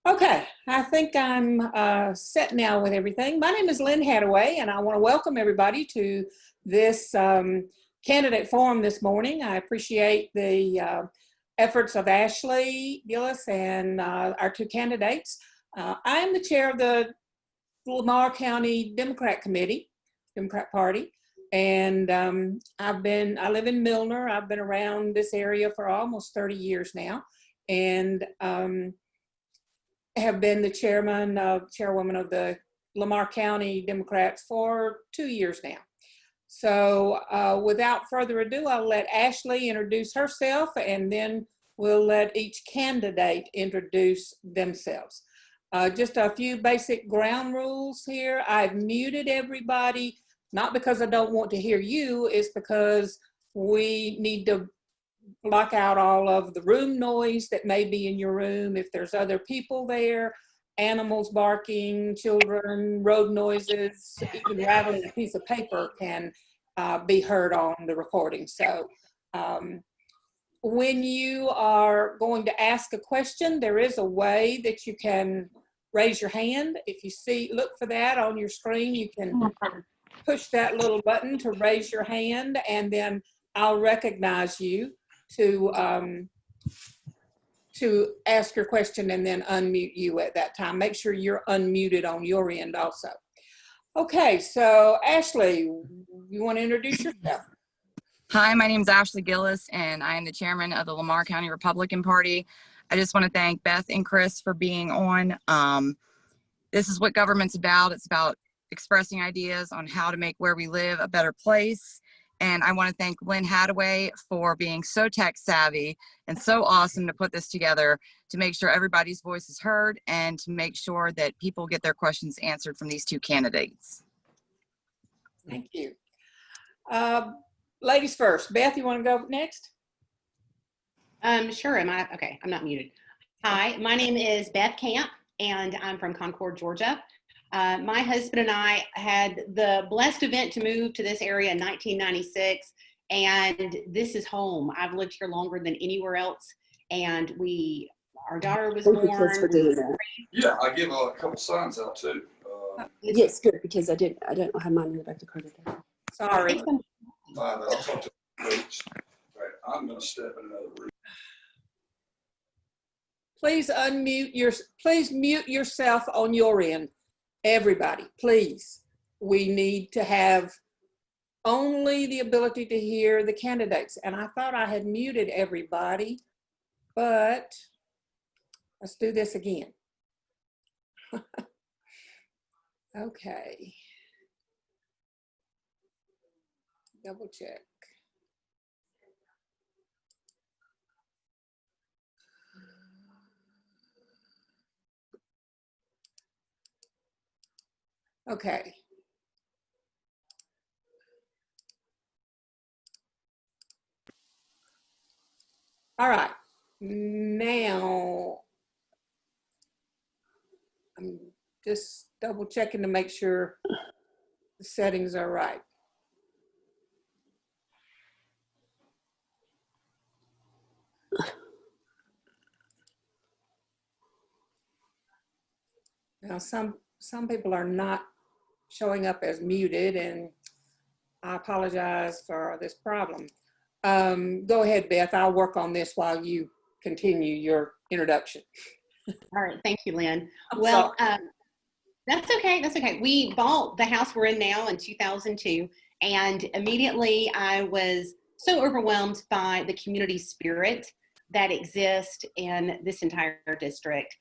Okay, I think I'm set now with everything. My name is Lynn Hadaway, and I want to welcome everybody to this candidate forum this morning. I appreciate the efforts of Ashley Gillis and our two candidates. I am the chair of the Lamar County Democrat Party, and I live in Milner. I've been around this area for almost 30 years now, and have been the chairwoman of the Lamar County Democrats for 2 years now. So without further ado, I'll let Ashley introduce herself, and then we'll let each candidate introduce themselves. Just a few basic ground rules here. I've muted everybody, not because I don't want to hear you, it's because we need to block out all of the room noise that may be in your room. If there's other people there, animals barking, children, road noises, even rattling a piece of paper can be heard on the recording. So when you are going to ask a question, there is a way that you can raise your hand. If you look for that on your screen, you can push that little button to raise your hand, and then I'll recognize you to ask your question and then unmute you at that time. Make sure you're unmuted on your end also. Okay, so Ashley, you want to introduce yourself? Hi, my name is Ashley Gillis, and I am the chairman of the Lamar County Republican Party. I just want to thank Beth and Chris for being on. This is what government's about. It's about expressing ideas on how to make where we live a better place. And I want to thank Lynn Hadaway for being so tech savvy and so awesome to put this together to make sure everybody's voice is heard and to make sure that people get their questions answered from these two candidates. Thank you. Ladies first. Beth, you want to go next? Sure. Okay, I'm not muted. Hi, my name is Beth Camp, and I'm from Concord, Georgia. My husband and I had the blessed event to move to this area in 1996, and this is home. I've lived here longer than anywhere else, and our daughter was born. For doing that. Yeah, I give a couple signs out too. Yes, good, because I don't have mine in the back of the car. Sorry. I'll talk to the coach. All right, I'm going to step in another room. Please please mute yourself on your end. Everybody, please. We need to have only the ability to hear the candidates. And I thought I had muted everybody, but let's do this again. Okay. Double check. Okay. All right. Now, I'm just double checking to make sure the settings are right. Now, some people are not showing up as muted, and I apologize for this problem. Go ahead, Beth. I'll work on this while you continue your introduction. All right. Thank you, Lynn. Well, that's okay. That's okay. We bought the house we're in now in 2002, and immediately I was so overwhelmed by the community spirit that exists in this entire district.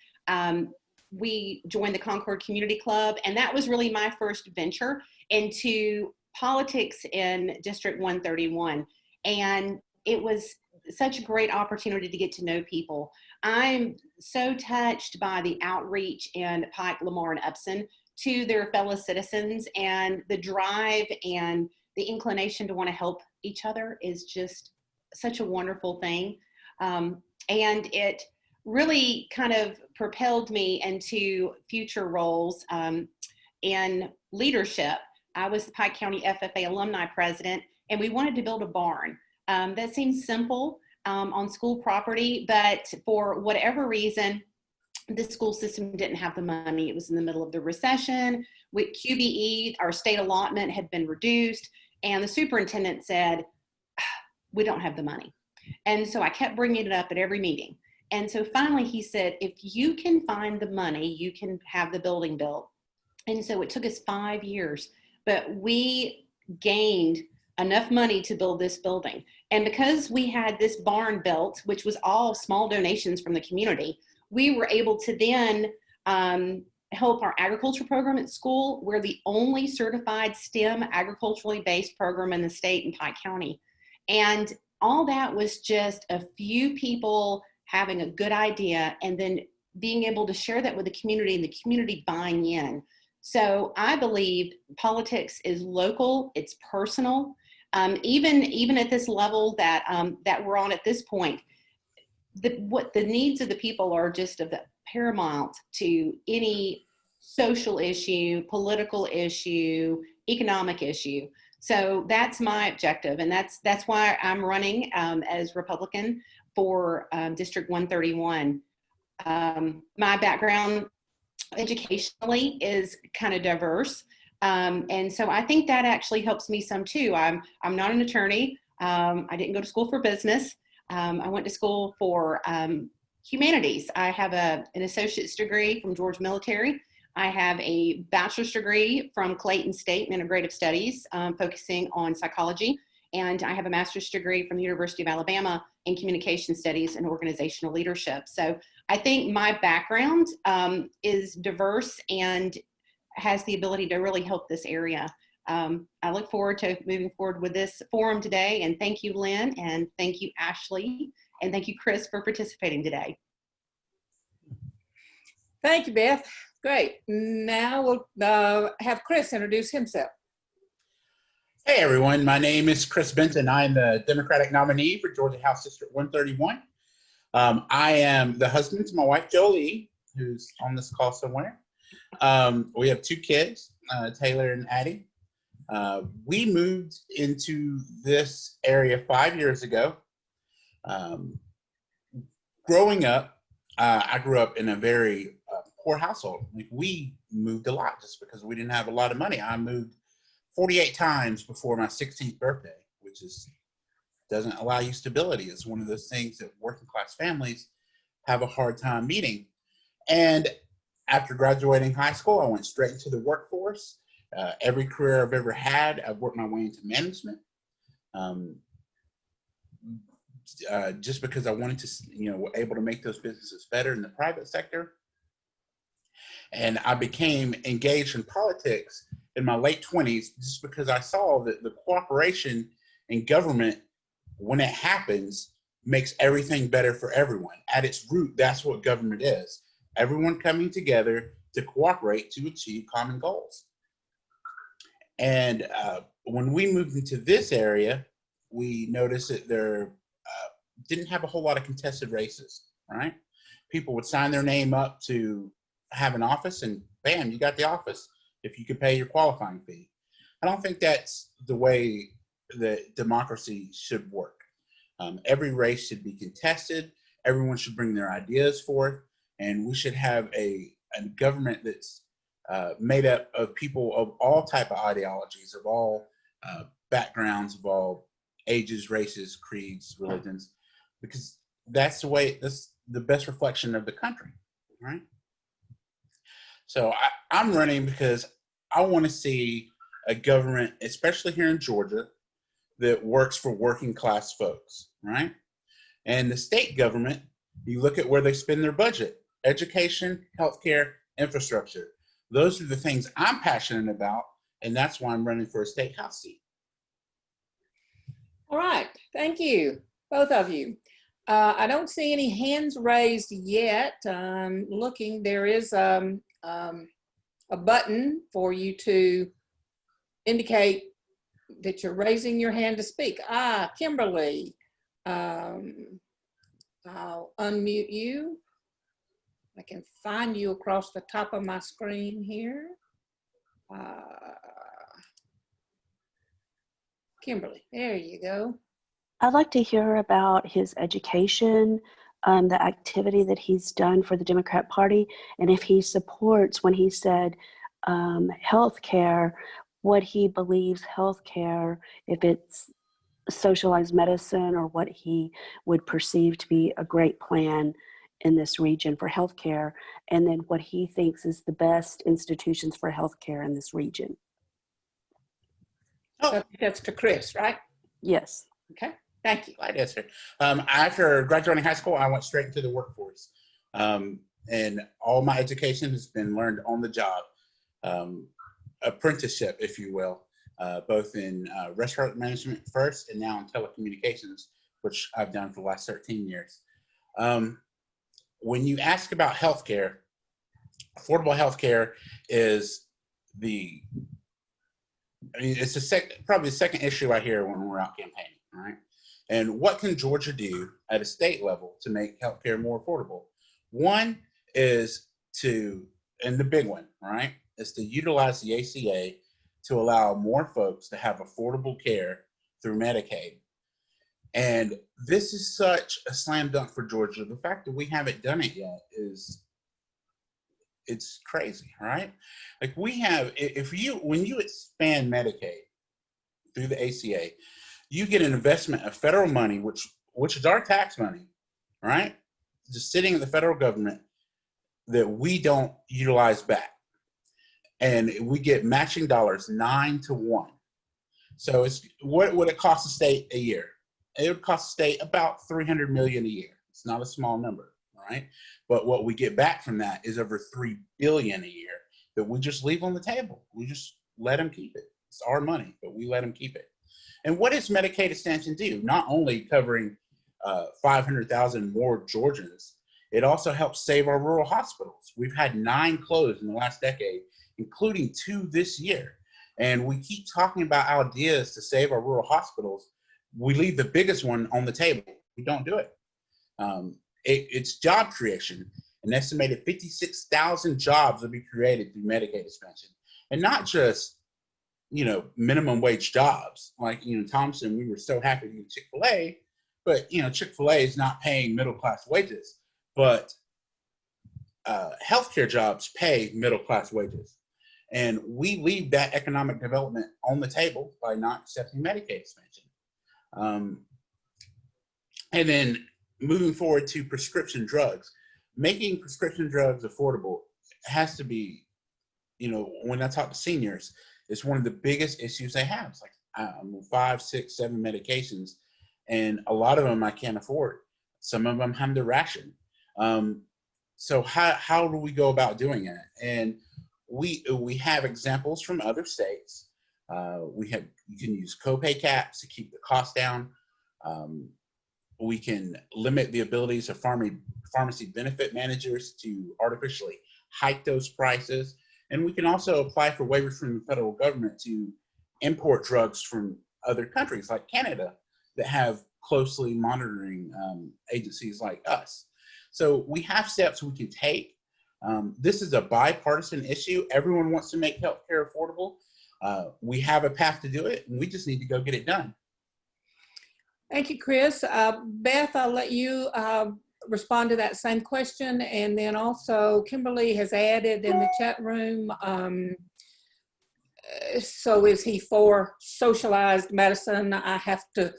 We joined the Concord Community Club, and that was really my first venture into politics in District 131. And it was such a great opportunity to get to know people. I'm so touched by the outreach in Pike, Lamar, and Upson to their fellow citizens, and the drive and the inclination to want to help each other is just such a wonderful thing. And it really kind of propelled me into future roles in leadership. I was the Pike County FFA alumni president, and we wanted to build a barn. That seems simple on school property, but for whatever reason, the school system didn't have the money. It was in the middle of the recession. With QBE, our state allotment had been reduced, and the superintendent said, we don't have the money. And so I kept bringing it up at every meeting. And so finally he said, if you can find the money, you can have the building built. And so it took us 5 years, but we gained enough money to build this building. And because we had this barn built, which was all small donations from the community, we were able to then help our agriculture program at school. We're the only certified STEM agriculturally based program in the state in Pike County. And all that was just a few people having a good idea and then being able to share that with the community and the community buying in. So I believe politics is local, it's personal. Even at this level that that we're on at this point, what the needs of the people are just of the paramount to any social issue, political issue, economic issue. So that's my objective, and that's why I'm running as Republican for District 131. My background educationally is kind of diverse, and so I think that actually helps me some too. I'm not an attorney. I didn't go to school for business. I went to school for humanities. I have an associate's degree from Georgia Military. I have a bachelor's degree from Clayton State in Integrative Studies, focusing on psychology. And I have a master's degree from the University of Alabama in Communication Studies and Organizational Leadership. So I think my background is diverse and has the ability to really help this area. I look forward to moving forward with this forum today. And thank you, Lynn, and thank you, Ashley, and thank you, Chris, for participating today. Thank you, Beth. Great. Now we'll have Chris introduce himself. Hey everyone, my name is Chris Benton. I'm the Democratic nominee for Georgia House District 131. I am the husband to my wife, Jolie, who's on this call somewhere. We have 2 kids, Taylor and Addie. We moved into this area 5 years ago. Growing up, I grew up in a very poor household. Like, we moved a lot just because we didn't have a lot of money. I moved 48 times before my 16th birthday, which doesn't allow you stability. It's one of those things that working class families have a hard time meeting. And after graduating high school, I went straight into the workforce. Every career I've ever had, I've worked my way into management. Just because I wanted to, able to make those businesses better in the private sector. And I became engaged in politics in my late 20s just because I saw that the cooperation in government, when it happens, makes everything better for everyone. At its root, that's what government is. Everyone coming together to cooperate to achieve common goals. And when we moved into this area, we noticed that there didn't have a whole lot of contested races, right? People would sign their name up to have an office and bam, you got the office if you could pay your qualifying fee. I don't think that's the way that democracy should work. Every race should be contested. Everyone should bring their ideas forth, and we should have a government that's made up of people of all type of ideologies, of all backgrounds, of all ages, races, creeds, religions, because that's the best reflection of the country, right? So I'm running because I want to see a government, especially here in Georgia, that works for working class folks, right? And the state government, you look at where they spend their budget: education, healthcare, infrastructure. Those are the things I'm passionate about, and that's why I'm running for a state house seat. All right, thank you, both of you. I don't see any hands raised yet. Looking, there is a button for you to indicate that you're raising your hand to speak. Kimberly, I'll unmute you. I can find you across the top of my screen here. Kimberly, there you go. I'd like to hear about his education, the activity that he's done for the Democrat Party, and if he supports, when he said healthcare, what he believes healthcare, if it's socialized medicine or what he would perceive to be a great plan in this region for healthcare, and then what he thinks is the best institutions for healthcare in this region. So that's to Chris, right? Yes. Okay, thank you. Glad to answer. After graduating high school, I went straight into the workforce. And all my education has been learned on the job, apprenticeship, if you will, both in restaurant management first and now in telecommunications, which I've done for the last 13 years. When you ask about healthcare, affordable healthcare is it's probably the second issue I hear when we're out campaigning, right? And what can Georgia do at a state level to make healthcare more affordable? One is and the big one, right, is to utilize the ACA to allow more folks to have affordable care through Medicaid. And this is such a slam dunk for Georgia. The fact that we haven't done it yet it's crazy, right? Like when you expand Medicaid through the ACA, you get an investment of federal money, which is our tax money, right? Just sitting in the federal government that we don't utilize back. And we get matching dollars 9-to-1. So what would it cost the state a year? It would cost the state about $300 million a year. It's not a small number, right? But what we get back from that is over $3 billion a year that we just leave on the table. We just let them keep it. It's our money, but we let them keep it. And what does Medicaid extension do? Not only covering 500,000 more Georgians, it also helps save our rural hospitals. We've had 9 closed in the last decade, including 2 this year. And we keep talking about ideas to save our rural hospitals. We leave the biggest one on the table. We don't do it. It's job creation. An estimated 56,000 jobs will be created through Medicaid expansion. And not just, minimum wage jobs. Like, Thompson, we were so happy to get Chick-fil-A, but, Chick-fil-A is not paying middle-class wages. But healthcare jobs pay middle-class wages. And we leave that economic development on the table by not accepting Medicaid expansion. And then moving forward to prescription drugs, making prescription drugs affordable has to be, when I talk to seniors, it's one of the biggest issues they have. It's like 5, 6, 7 medications, and a lot of them I can't afford. Some of them have to ration. So how do we go about doing it? And we have examples from other states. You can use copay caps to keep the cost down. We can limit the abilities of pharmacy benefit managers to artificially hike those prices. And we can also apply for waivers from the federal government to import drugs from other countries like Canada that have closely monitoring agencies like us. So we have steps we can take. This is a bipartisan issue. Everyone wants to make healthcare affordable. We have a path to do it, and we just need to go get it done. Thank you, Chris. Beth, I'll let you respond to that same question. And then also Kimberly has added in the chat room, so is he for socialized medicine? I have to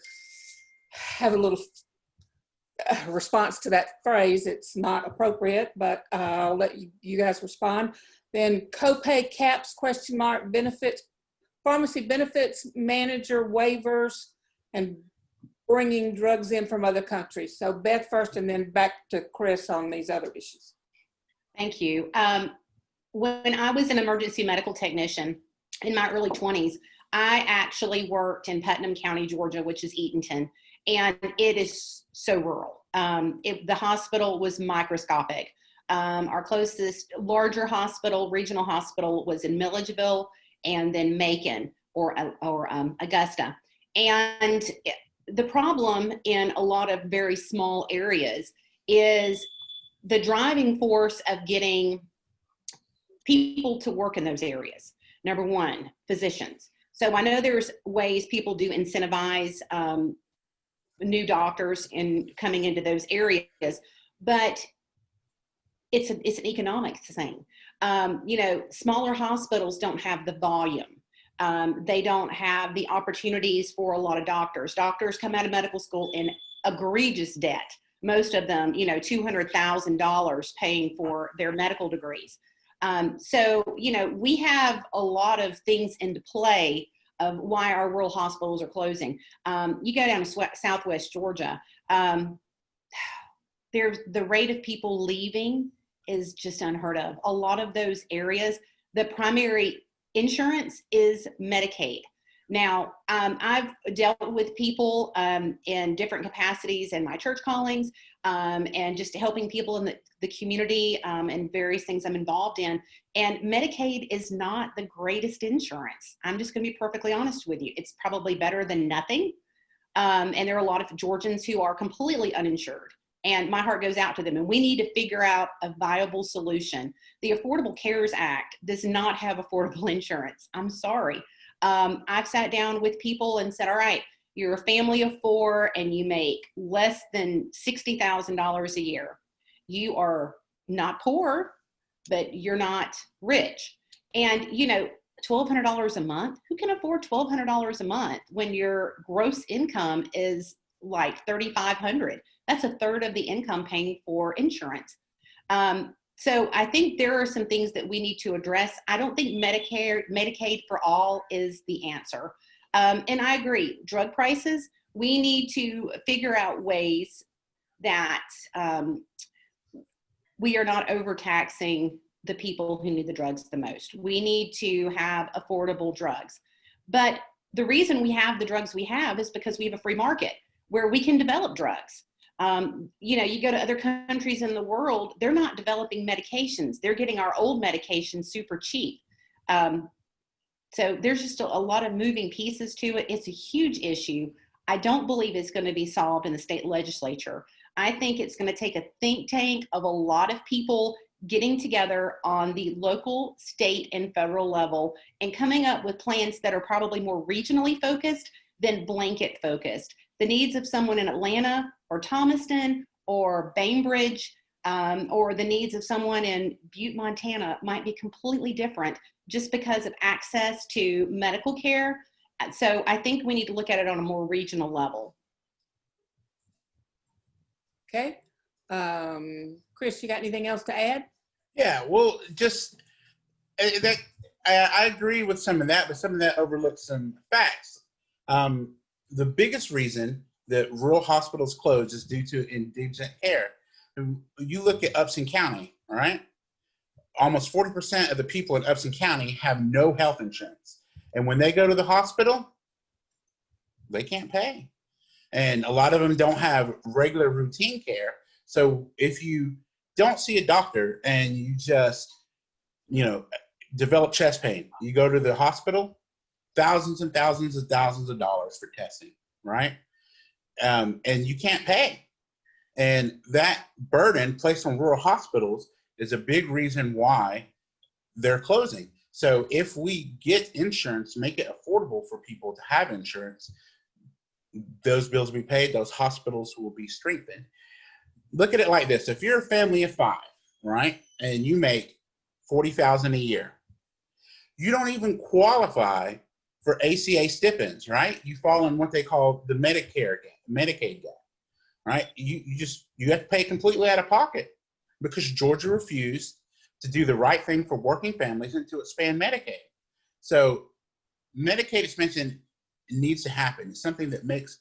have a little response to that phrase. It's not appropriate, but I'll let you guys respond. Then copay caps, benefits, pharmacy benefits manager waivers, and bringing drugs in from other countries. So Beth first, and then back to Chris on these other issues. Thank you. When I was an emergency medical technician in my early 20s, I actually worked in Putnam County, Georgia, which is Eatonton, and it is so rural. The hospital was microscopic. Our closest larger hospital, regional hospital, was in Milledgeville, and then Macon or Augusta. And the problem in a lot of very small areas is the driving force of getting people to work in those areas. Number one, physicians. So I know there's ways people do incentivize new doctors in coming into those areas, but it's an economic thing. Smaller hospitals don't have the volume. They don't have the opportunities for a lot of doctors. Doctors come out of medical school in egregious debt. Most of them, $200,000 paying for their medical degrees. We have a lot of things into play of why our rural hospitals are closing. You go down to Southwest Georgia, there's the rate of people leaving is just unheard of. A lot of those areas, the primary insurance is Medicaid. Now, I've dealt with people in different capacities in my church callings and just helping people in the community and various things I'm involved in. And Medicaid is not the greatest insurance. I'm just going to be perfectly honest with you. It's probably better than nothing. And there are a lot of Georgians who are completely uninsured. And my heart goes out to them. And we need to figure out a viable solution. The Affordable Cares Act does not have affordable insurance. I'm sorry. I've sat down with people and said, all right, you're a family of 4 and you make less than $60,000 a year. You are not poor, but you're not rich. And, $1,200 a month, who can afford $1,200 a month when your gross income is like $3,500? That's a third of the income paying for insurance. So I think there are some things that we need to address. I don't think Medicaid for all is the answer. And I agree, drug prices, we need to figure out ways that we are not overtaxing the people who need the drugs the most. We need to have affordable drugs. But the reason we have the drugs we have is because we have a free market where we can develop drugs. You go to other countries in the world, they're not developing medications. They're getting our old medications super cheap. So there's just a lot of moving pieces to it. It's a huge issue. I don't believe it's going to be solved in the state legislature. I think it's going to take a think tank of a lot of people getting together on the local, state, and federal level and coming up with plans that are probably more regionally focused than blanket focused. The needs of someone in Atlanta or Thomaston or Bainbridge or the needs of someone in Butte, Montana might be completely different just because of access to medical care. So I think we need to look at it on a more regional level. Okay. Chris, you got anything else to add? Yeah, well, just that I agree with some of that, but some of that overlooks some facts. The biggest reason that rural hospitals close is due to indigent care. You look at Upson County, all right? Almost 40% of the people in Upson County have no health insurance. And when they go to the hospital, they can't pay. And a lot of them don't have regular routine care. So if you don't see a doctor and you just, develop chest pain, you go to the hospital, thousands and thousands of dollars for testing, right? And you can't pay. And that burden placed on rural hospitals is a big reason why they're closing. So if we get insurance, make it affordable for people to have insurance, those bills will be paid, those hospitals will be strengthened. Look at it like this. If you're a family of 5, right, and you make $40,000 a year, you don't even qualify for ACA stipends, right? You fall in what they call the Medicaid gap, right? You have to pay completely out of pocket because Georgia refused to do the right thing for working families and to expand Medicaid. So Medicaid expansion needs to happen. It's something that makes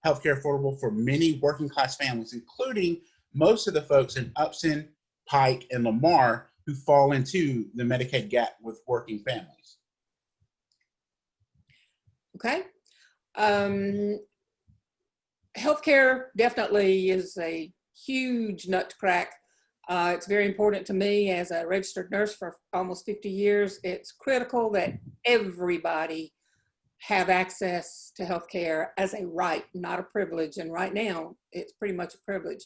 healthcare affordable for many working class families, including most of the folks in Upson, Pike, and Lamar who fall into the Medicaid gap with working families. Okay. Healthcare definitely is a huge nut to crack. It's very important to me as a registered nurse for almost 50 years. It's critical that everybody have access to healthcare as a right, not a privilege. And right now, it's pretty much a privilege.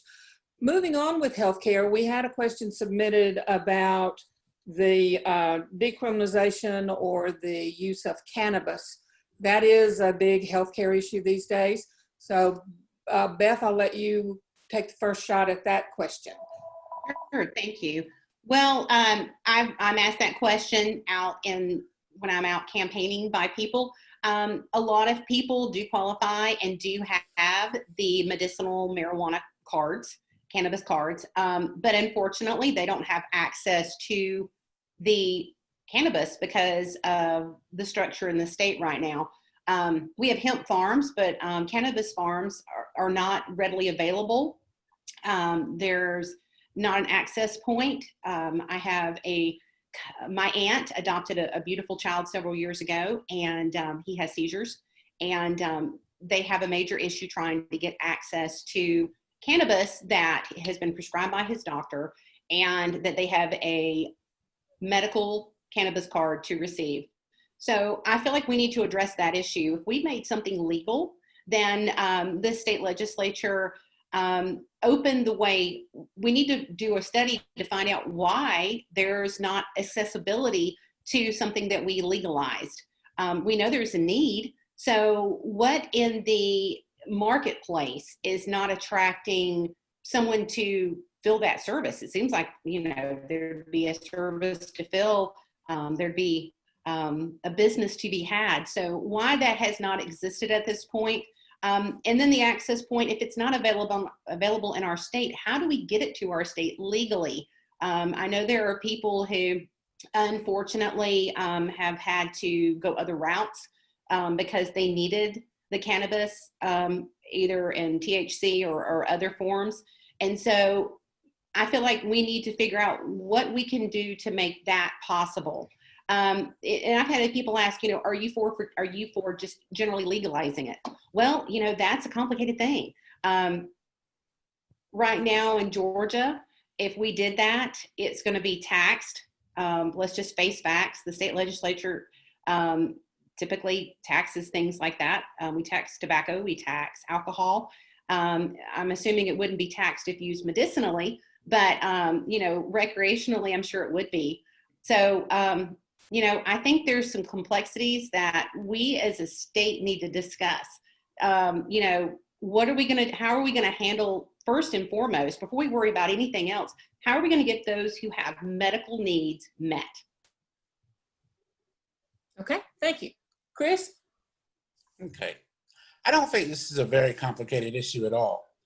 Moving on with healthcare, we had a question submitted about the decriminalization or the use of cannabis. That is a big healthcare issue these days. So Beth, I'll let you take the first shot at that question. Sure, thank you. Well, I'm asked that question when I'm out campaigning by people. A lot of people do qualify and do have the medicinal marijuana cards, cannabis cards, but unfortunately they don't have access to the cannabis because of the structure in the state right now. We have hemp farms, but cannabis farms are not readily available. There's not an access point. I have my aunt adopted a beautiful child several years ago, and he has seizures, and they have a major issue trying to get access to cannabis that has been prescribed by his doctor, and that they have a medical cannabis card to receive. So I feel like we need to address that issue. If we made something legal, then the state legislature open the way. We need to do a study to find out why there's not accessibility to something that we legalized. We know there's a need. So what in the marketplace is not attracting someone to fill that service? It seems like, there'd be a service to fill, there'd be a business to be had. So why that has not existed at this point? And then the access point, if it's not available in our state, how do we get it to our state legally? I know there are people who unfortunately have had to go other routes because they needed the cannabis, either in THC or other forms. And so I feel like we need to figure out what we can do to make that possible. And I've had people ask, are you for just generally legalizing it? Well, that's a complicated thing. Right now in Georgia, if we did that, it's going to be taxed. Let's just face facts. The state legislature typically taxes things like that. We tax tobacco, we tax alcohol. I'm assuming it wouldn't be taxed if used medicinally, but recreationally, I'm sure it would be. So, I think there's some complexities that we as a state need to discuss. How are we going to handle, first and foremost, before we worry about anything else, how are we going to get those who have medical needs met? Okay, thank you. Chris? Okay. I don't think this is a very complicated issue at all.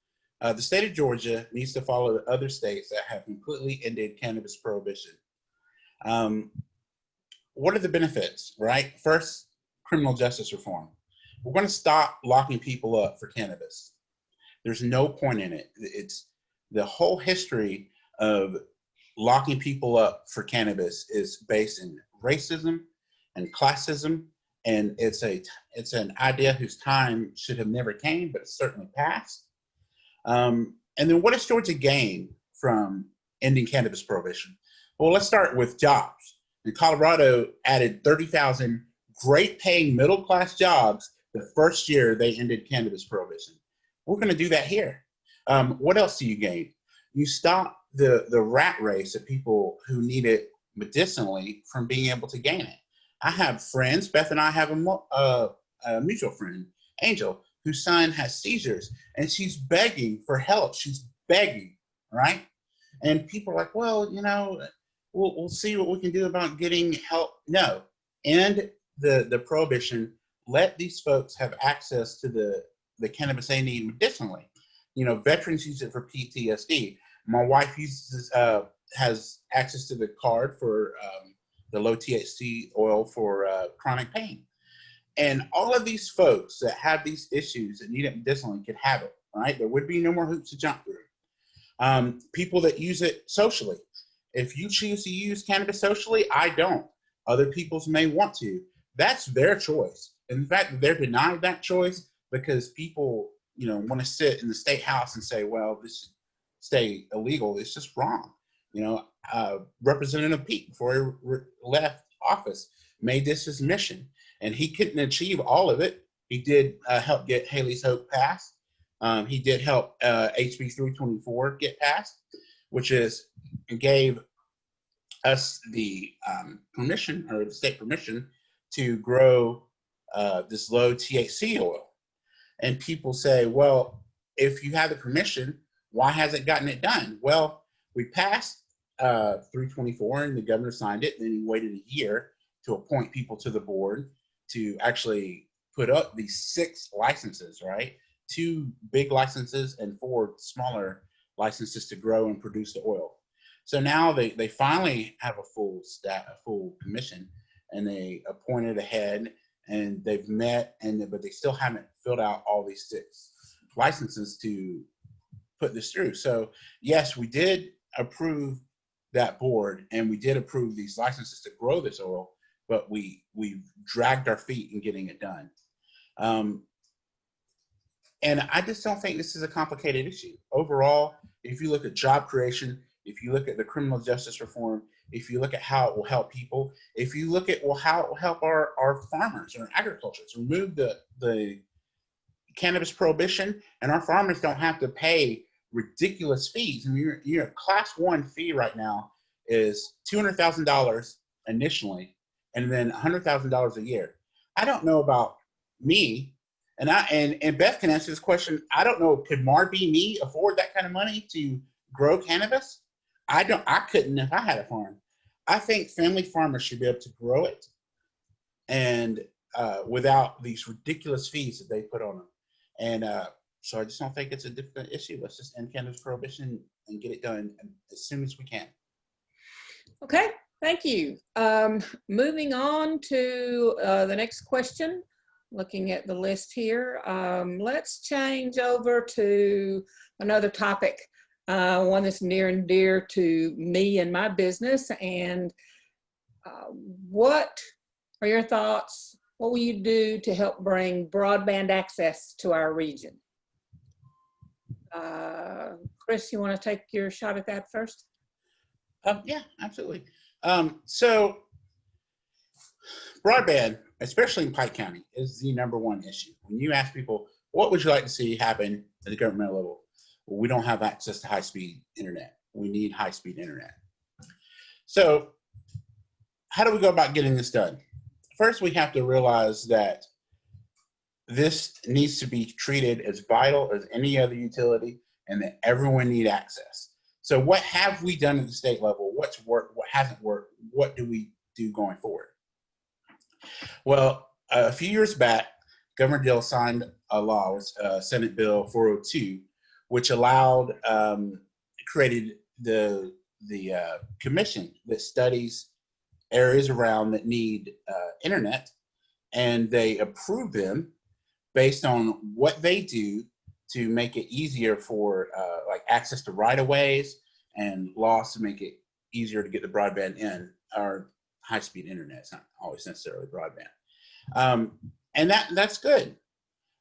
The state of Georgia needs to follow the other states that have completely ended cannabis prohibition. What are the benefits, right? First, criminal justice reform. We're going to stop locking people up for cannabis. There's no point in it. It's the whole history of locking people up for cannabis is based in racism and classism, and it's an idea whose time should have never came, but it's certainly passed. And then what does Georgia gain from ending cannabis prohibition? Well, let's start with jobs. And Colorado added 30,000 great paying middle class jobs the first year they ended cannabis prohibition. We're going to do that here. What else do you gain? You stop the rat race of people who need it medicinally from being able to gain it. I have friends, Beth and I have a mutual friend, Angel, whose son has seizures, and she's begging for help. She's begging, right? And people are like, well, we'll see what we can do about getting help. No, end the prohibition. Let these folks have access to the cannabis they need medicinally. Veterans use it for PTSD. My wife has access to the card for the low THC oil for chronic pain. And all of these folks that have these issues that need it medicinally could have it, right? There would be no more hoops to jump through. People that use it socially. If you choose to use cannabis socially, I don't. Other people's may want to. That's their choice. In fact, they're denied that choice because people, want to sit in the state house and say, well, this should stay illegal. It's just wrong. Representative Pete, before he left office, made this his mission, and he couldn't achieve all of it. He did help get Haley's Hope passed. He did help HB 324 get passed, which gave us the permission, or the state permission, to grow this low THC oil. And people say, well, if you have the permission, why hasn't it gotten it done? Well, we passed 324 and the governor signed it. Then he waited a year to appoint people to the board to actually put up these 6 licenses, right? 2 big licenses and 4 smaller licenses to grow and produce the oil. So now they finally have a full staff, a full commission, and they appointed a head, and they've met, but they still haven't filled out all these 6 licenses to put this through. So yes, we did approve that board, and we did approve these licenses to grow this oil, but we've dragged our feet in getting it done. And I just don't think this is a complicated issue. Overall, if you look at job creation, if you look at the criminal justice reform, if you look at how it will help people, if you look at how it will help our farmers and our agriculturists, remove the cannabis prohibition, and our farmers don't have to pay ridiculous fees. I mean, your class 1 fee right now is $200,000 initially, and then $100,000 a year. I don't know about me, and Beth can answer this question. I don't know, could me afford that kind of money to grow cannabis? I couldn't if I had a farm. I think family farmers should be able to grow it, and without these ridiculous fees that they put on them. And so I just don't think it's a difficult issue. Let's just end cannabis prohibition and get it done as soon as we can. Okay, thank you. Moving on to the next question. Looking at the list here, let's change over to another topic, one that's near and dear to me and my business. And what are your thoughts? What will you do to help bring broadband access to our region? Chris, you want to take your shot at that first? Yeah, absolutely. So broadband, especially in Pike County, is the #1 issue. When you ask people, what would you like to see happen at the governmental level? Well, we don't have access to high-speed internet. We need high-speed internet. So how do we go about getting this done? First, we have to realize that this needs to be treated as vital as any other utility, and that everyone needs access. So what have we done at the state level? What's worked? What hasn't worked? What do we do going forward? Well, a few years back, Governor Dill signed a law, Senate Bill 402, which allowed, created the commission that studies areas around that need internet, and they approve them based on what they do to make it easier for like access to right-of-ways and laws to make it easier to get the broadband in, or high-speed internet. It's not always necessarily broadband. And that's good.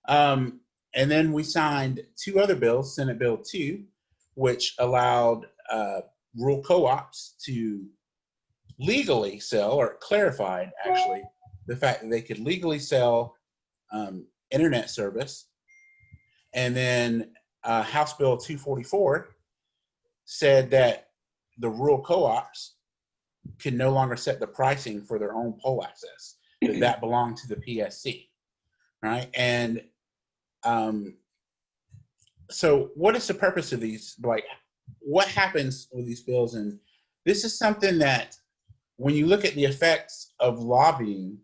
And then we signed 2 other bills, Senate Bill 2, which allowed rural co-ops to legally sell, or clarified actually the fact that they could legally sell internet service. And then House Bill 244 said that the rural co-ops can no longer set the pricing for their own pole access, that belonged to the PSC, right? And so what is the purpose of these? Like, what happens with these bills? And this is something that, when you look at the effects of lobbying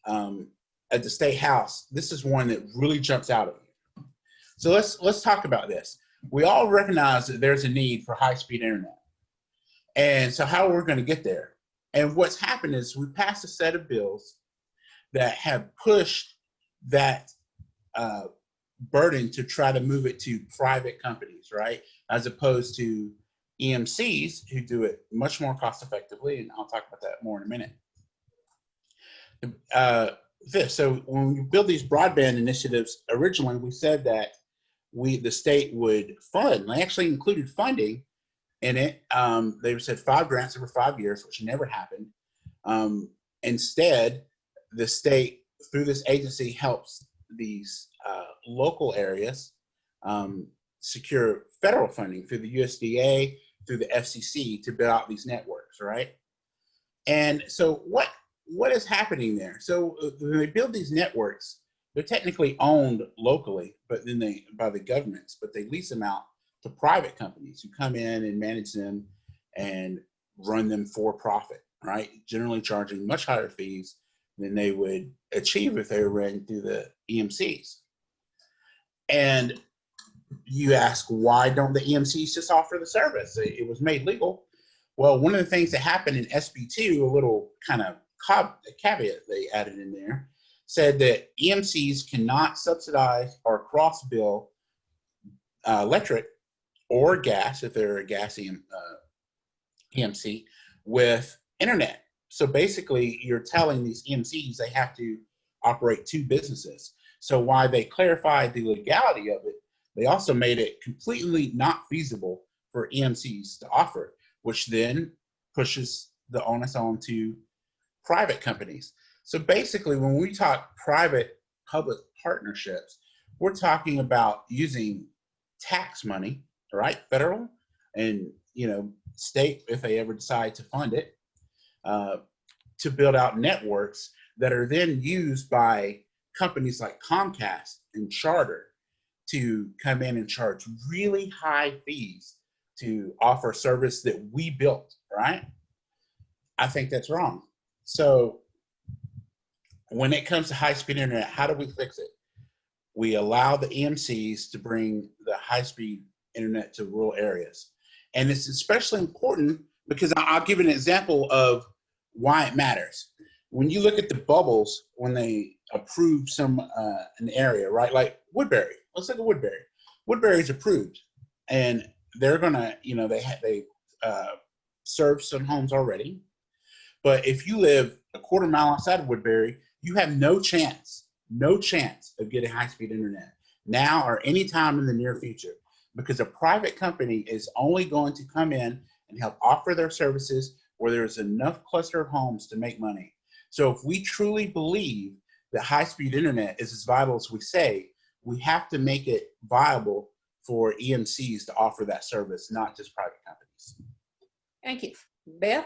at the state house, this is one that really jumps out at you. So let's talk about this. We all recognize that there's a need for high-speed internet. And so how we're going to get there? And what's happened is we passed a set of bills that have pushed that burden to try to move it to private companies, right? As opposed to EMCs, who do it much more cost effectively. And I'll talk about that more in a minute. So when we build these broadband initiatives, originally we said that the state would fund. They actually included funding in it. They said 5 grants over 5 years, which never happened. Instead, the state, through this agency, helps these local areas secure federal funding through the USDA, through the FCC, to build out these networks, right? And so what is happening there? So when they build these networks, they're technically owned locally, but then by the governments, but they lease them out to private companies who come in and manage them and run them for profit, right? Generally charging much higher fees than they would achieve if they were ran through the EMCs. And you ask, why don't the EMCs just offer the service? It was made legal. Well, one of the things that happened in SB2, a little kind of caveat they added in there, said that EMCs cannot subsidize or cross-bill electric or gas, if they're a gas EMC, with internet. So basically, you're telling these EMCs they have to operate two businesses. So while they clarified the legality of it, they also made it completely not feasible for EMCs to offer, which then pushes the onus on to private companies. So basically, when we talk private-public partnerships, we're talking about using tax money, right, federal and state, if they ever decide to fund it, to build out networks that are then used by companies like Comcast and Charter to come in and charge really high fees to offer service that we built, right? I think that's wrong. So when it comes to high-speed internet, how do we fix it? We allow the EMCs to bring the high-speed internet to rural areas. And it's especially important because I'll give an example of why it matters. When you look at the bubbles, when they approve an area, right? Like Woodbury, let's look at Woodbury. Woodbury's approved, and they're gonna, they serve some homes already. But if you live a quarter mile outside of Woodbury, you have no chance of getting high-speed internet now or anytime in the near future, because a private company is only going to come in and help offer their services where there's enough cluster of homes to make money. So if we truly believe that high-speed internet is as vital as we say, we have to make it viable for EMCs to offer that service, not just private companies. Thank you. Beth?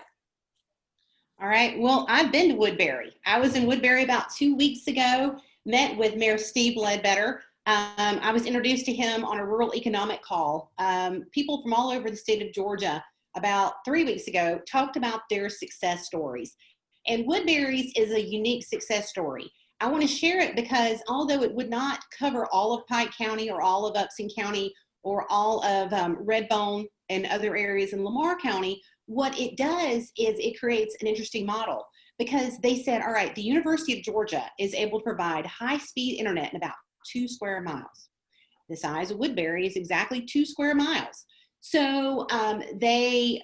All right. Well, I've been to Woodbury. I was in Woodbury about 2 weeks ago, met with Mayor Steve Ledbetter. I was introduced to him on a rural economic call. People from all over the state of Georgia about 3 weeks ago talked about their success stories. And Woodbury's is a unique success story. I want to share it because although it would not cover all of Pike County or all of Upson County or all of Redbone and other areas in Lamar County, what it does is it creates an interesting model, because they said, all right, the University of Georgia is able to provide high-speed internet in about 2 square miles. The size of Woodbury is exactly 2 square miles. So they,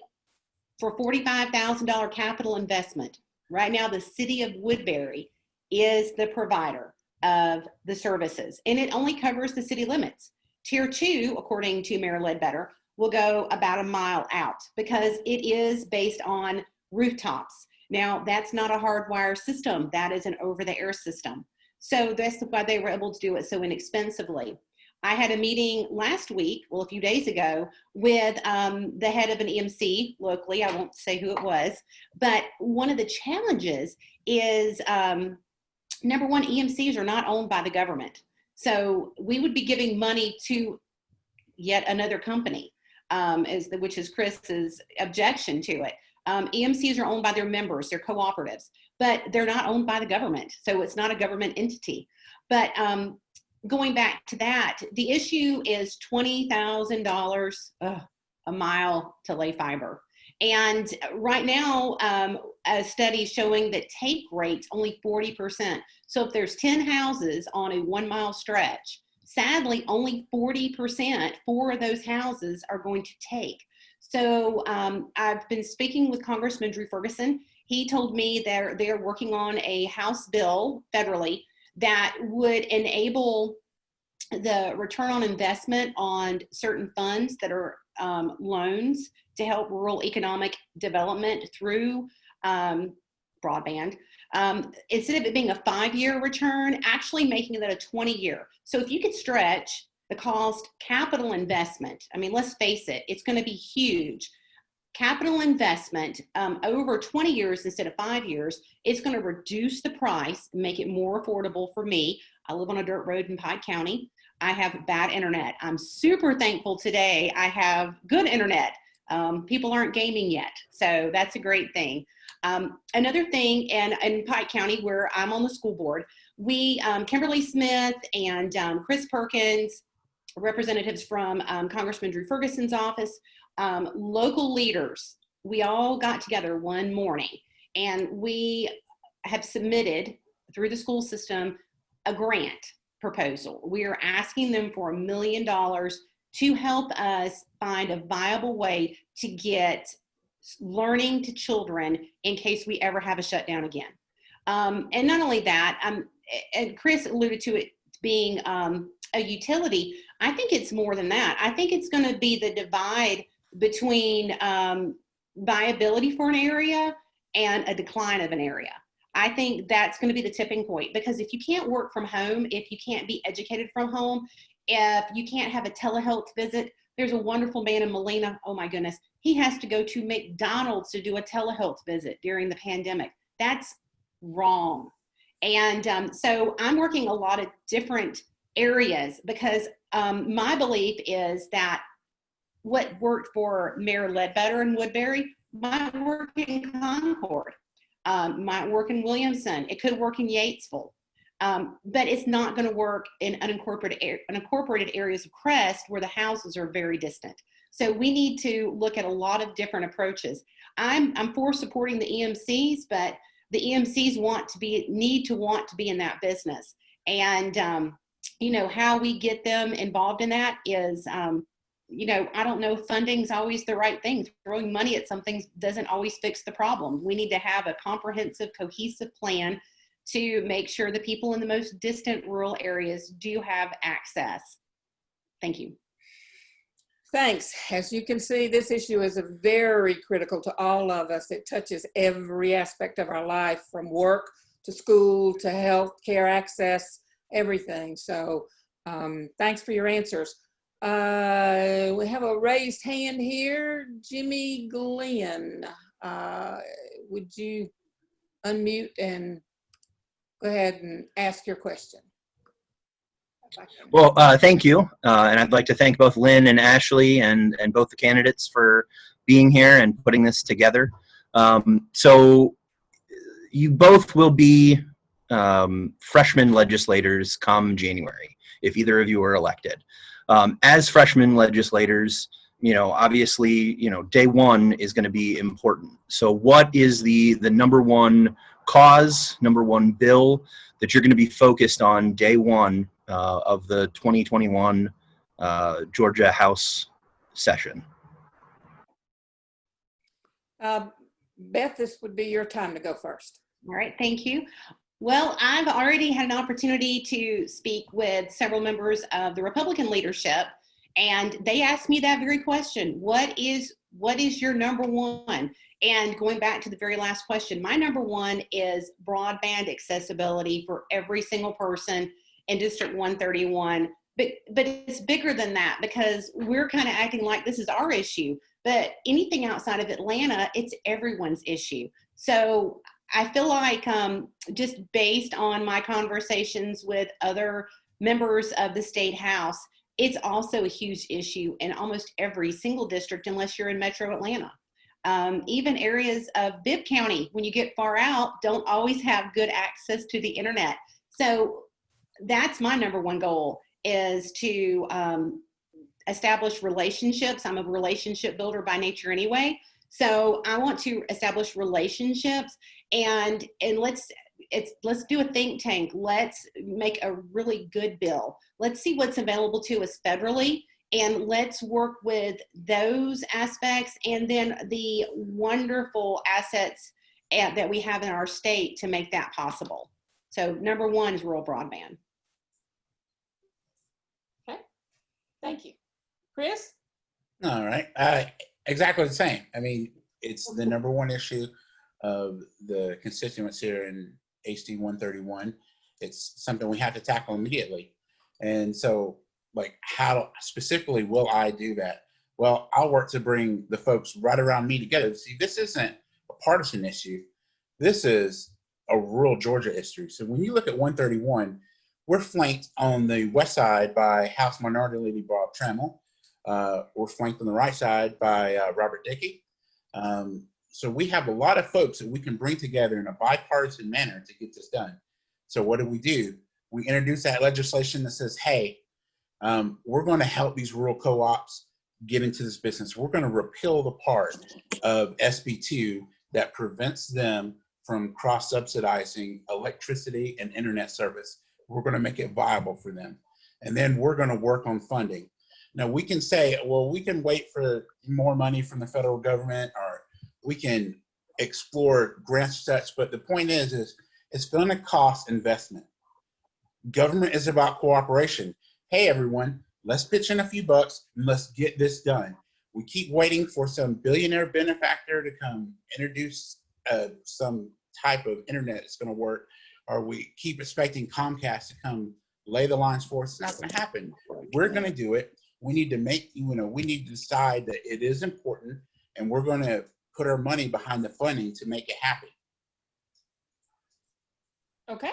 for $45,000 capital investment, right now the city of Woodbury is the provider of the services, and it only covers the city limits. Tier 2, according to Mayor Ledbetter, will go about a mile out because it is based on rooftops. Now, that's not a hardwire system. That is an over-the-air system. So that's why they were able to do it so inexpensively. I had a meeting last week, well, a few days ago, with the head of an EMC locally. I won't say who it was, but one of the challenges is, number one, EMCs are not owned by the government. So we would be giving money to yet another company, which is Chris's objection to it. EMCs are owned by their members, they're cooperatives, but they're not owned by the government. So it's not a government entity. But going back to that, the issue is $20,000 a mile to lay fiber. And right now, a study showing that take rate's only 40%. So if there's 10 houses on a 1 mile stretch, sadly, only 40%, 4 of those houses are going to take. So I've been speaking with Congressman Drew Ferguson. He told me they're working on a House bill federally that would enable the return on investment on certain funds that are loans to help rural economic development through broadband. Instead of it being a 5-year return, actually making that a 20-year. So if you could stretch the cost capital investment, I mean, let's face it, it's going to be huge. Capital investment over 20 years instead of 5 years, it's going to reduce the price, make it more affordable for me. I live on a dirt road in Pike County. I have bad internet. I'm super thankful today I have good internet. People aren't gaming yet, so that's a great thing. Another thing, in Pike County, where I'm on the school board, we, Kimberly Smith and Chris Perkins, representatives from Congressman Drew Ferguson's office, local leaders, we all got together one morning, and we have submitted through the school system a grant proposal. We are asking them for $1 million to help us find a viable way to get learning to children in case we ever have a shutdown again. And not only that, and Chris alluded to it being a utility. I think it's more than that. I think it's going to be the divide between viability for an area and a decline of an area. I think that's going to be the tipping point, because if you can't work from home, if you can't be educated from home, if you can't have a telehealth visit, there's a wonderful man in Molina, oh my goodness, he has to go to McDonald's to do a telehealth visit during the pandemic. That's wrong. And so I'm working a lot of different areas, because my belief is that what worked for Mayor Ledbetter in Woodbury might work in Concord, might work in Williamson. It could work in Yatesville, but it's not going to work in unincorporated areas of Crest where the houses are very distant. So we need to look at a lot of different approaches. I'm for supporting the EMCs, but the EMCs need to want to be in that business. And you know, how we get them involved in that is, you know, I don't know if funding's always the right thing. Throwing money at something doesn't always fix the problem. We need to have a comprehensive, cohesive plan to make sure the people in the most distant rural areas do have access. Thank you. Thanks. As you can see, this issue is very critical to all of us. It touches every aspect of our life, from work to school to health care access, everything. So thanks for your answers. We have a raised hand here. Jimmy Glenn, would you unmute and go ahead and ask your question? Well, thank you. And I'd like to thank both Lynn and Ashley and both the candidates for being here and putting this together. So you both will be freshman legislators come January, if either of you are elected. As freshman legislators, you know, obviously, you know, day one is going to be important. So what is the number one cause, number one bill that you're going to be focused on day one of the 2021 Georgia House session? Beth, this would be your time to go first. All right, thank you. Well, I've already had an opportunity to speak with several members of the Republican leadership, and they asked me that very question. What is your number one? And going back to the very last question, my number one is broadband accessibility for every single person in District 131. But it's bigger than that, because we're kind of acting like this is our issue. But anything outside of Atlanta, it's everyone's issue. So I feel like just based on my conversations with other members of the State House, it's also a huge issue in almost every single district, unless you're in Metro Atlanta. Even areas of Bibb County, when you get far out, don't always have good access to the internet. So that's my number one goal, is to establish relationships. I'm a relationship builder by nature anyway. So I want to establish relationships, and let's do a think tank. Let's make a really good bill. Let's see what's available to us federally, and let's work with those aspects and then the wonderful assets that we have in our state to make that possible. So number one is rural broadband. Okay, thank you. Chris? All right. Exactly the same. I mean, it's the number one issue of the constituents here in HD 131. It's something we have to tackle immediately. And so, like, how specifically will I do that? Well, I'll work to bring the folks right around me together. See, this isn't a partisan issue. This is a rural Georgia issue. So when you look at 131, we're flanked on the west side by House Minority Leader Bob Trammell. We're flanked on the right side by Robert Dickey. So we have a lot of folks that we can bring together in a bipartisan manner to get this done. So what do? We introduce that legislation that says, hey, we're going to help these rural co-ops get into this business. We're going to repeal the part of SB2 that prevents them from cross-subsidizing electricity and internet service. We're going to make it viable for them. And then we're going to work on funding. Now we can say, well, we can wait for more money from the federal government, or we can explore grants such, but the point is it's going to cost investment. Government is about cooperation. Hey, everyone, let's pitch in a few bucks and let's get this done. We keep waiting for some billionaire benefactor to come introduce some type of internet that's going to work, or we keep expecting Comcast to come lay the lines for us. It's not going to happen. We're going to do it. We need to we need to decide that it is important, and we're going to put our money behind the funding to make it happen. Okay.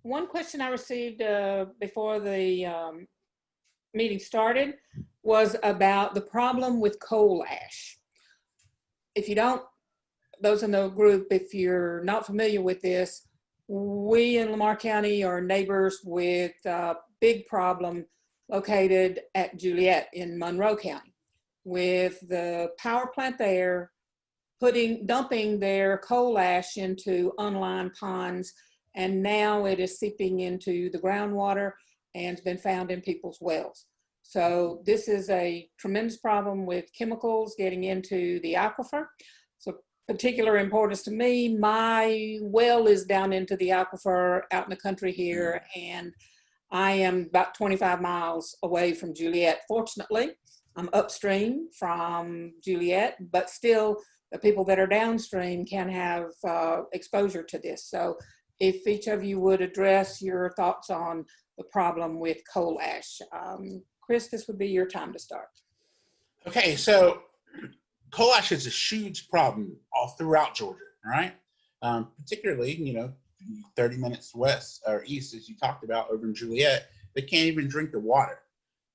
One question I received before the meeting started was about the problem with coal ash. If you don't, those in the group, if you're not familiar with this, we in Lamar County are neighbors with a big problem located at Juliet in Monroe County, with the power plant there dumping their coal ash into unlined ponds, and now it is seeping into the groundwater and has been found in people's wells. So this is a tremendous problem with chemicals getting into the aquifer. So particular importance to me, my well is down into the aquifer out in the country here, and I am about 25 miles away from Juliet. Fortunately, I'm upstream from Juliet, but still the people that are downstream can have exposure to this. So if each of you would address your thoughts on the problem with coal ash. Chris, this would be your time to start. Okay, so coal ash is a huge problem all throughout Georgia, right? Particularly, 30 minutes west or east, as you talked about over in Juliet, they can't even drink the water.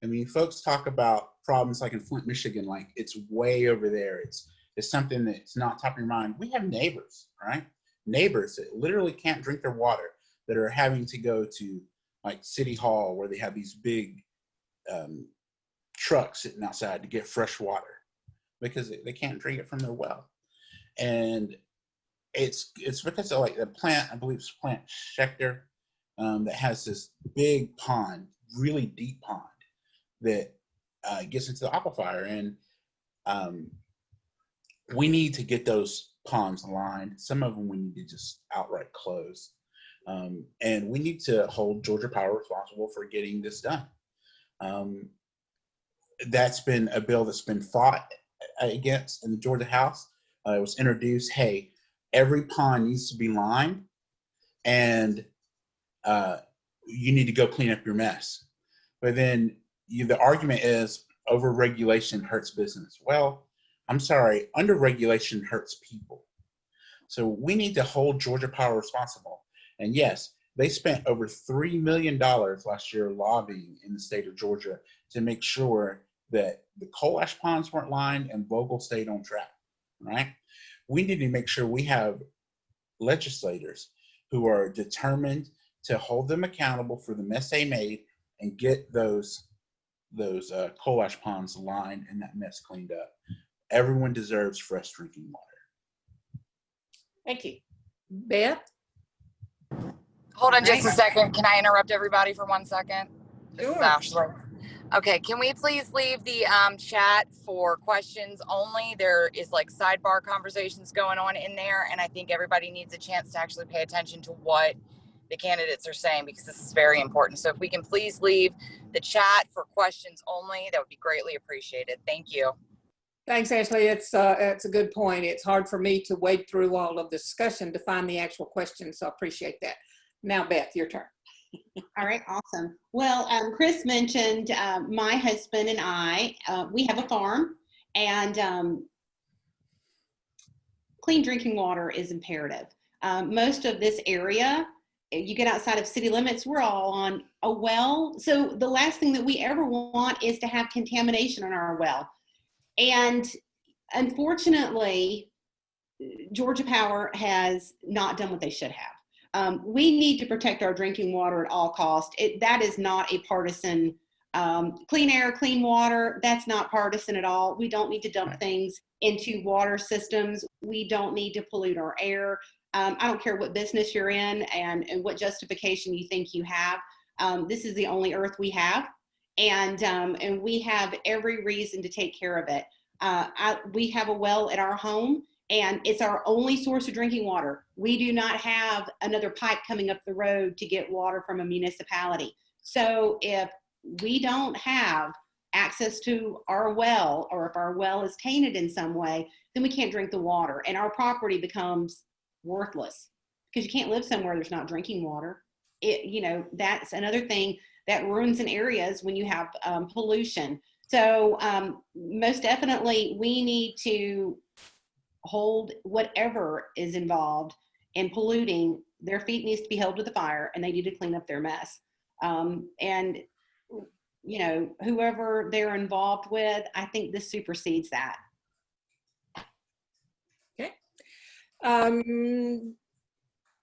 I mean, folks talk about problems like in Flint, Michigan, like it's way over there. It's something that's not top of your mind. We have neighbors, right? Neighbors that literally can't drink their water, that are having to go to like City Hall where they have these big trucks sitting outside to get fresh water because they can't drink it from their well. And it's because of like the plant, I believe it's Plant Schechter, that has this big pond, really deep pond that gets into the aquifer. And we need to get those ponds lined. Some of them we need to just outright close. And we need to hold Georgia Power responsible for getting this done. That's been a bill that's been fought against in the Georgia House. It was introduced, hey, every pond needs to be lined, and you need to go clean up your mess. But then the argument is over-regulation hurts business. Well, I'm sorry, under-regulation hurts people. So we need to hold Georgia Power responsible. And yes, they spent over $3 million last year lobbying in the state of Georgia to make sure that the coal ash ponds weren't lined and Vogel stayed on track, right? We need to make sure we have legislators who are determined to hold them accountable for the mess they made and get those coal ash ponds lined and that mess cleaned up. Everyone deserves fresh drinking water. Thank you. Beth? Hold on just a second. Can I interrupt everybody for 1 second? This is Sure. Ashley. Okay, can we please leave the chat for questions only? There is like sidebar conversations going on in there, and I think everybody needs a chance to actually pay attention to what the candidates are saying, because this is very important. So if we can please leave the chat for questions only, that would be greatly appreciated. Thank you. Thanks, Ashley. It's a good point. It's hard for me to wade through all of the discussion to find the actual questions, so I appreciate that. Now, Beth, your turn. All right, awesome. Well, Chris mentioned my husband and I, we have a farm, and clean drinking water is imperative. Most of this area you get outside of city limits, we're all on a well. So the last thing that we ever want is to have contamination on our well. And unfortunately, Georgia Power has not done what they should have. We need to protect our drinking water at all costs. That is not a partisan, clean air, clean water, that's not partisan at all. We don't need to dump things into water systems. We don't need to pollute our air. I don't care what business you're in and what justification you think you have. This is the only earth we have, and we have every reason to take care of it. We have a well at our home, and it's our only source of drinking water. We do not have another pipe coming up the road to get water from a municipality. So if we don't have access to our well, or if our well is tainted in some way, then we can't drink the water, and our property becomes worthless because you can't live somewhere there's not drinking water. That's another thing that ruins in areas when you have pollution. So most definitely we need to hold whatever is involved in polluting. Their feet needs to be held to the fire, and they need to clean up their mess. And whoever they're involved with, I think this supersedes that. Okay.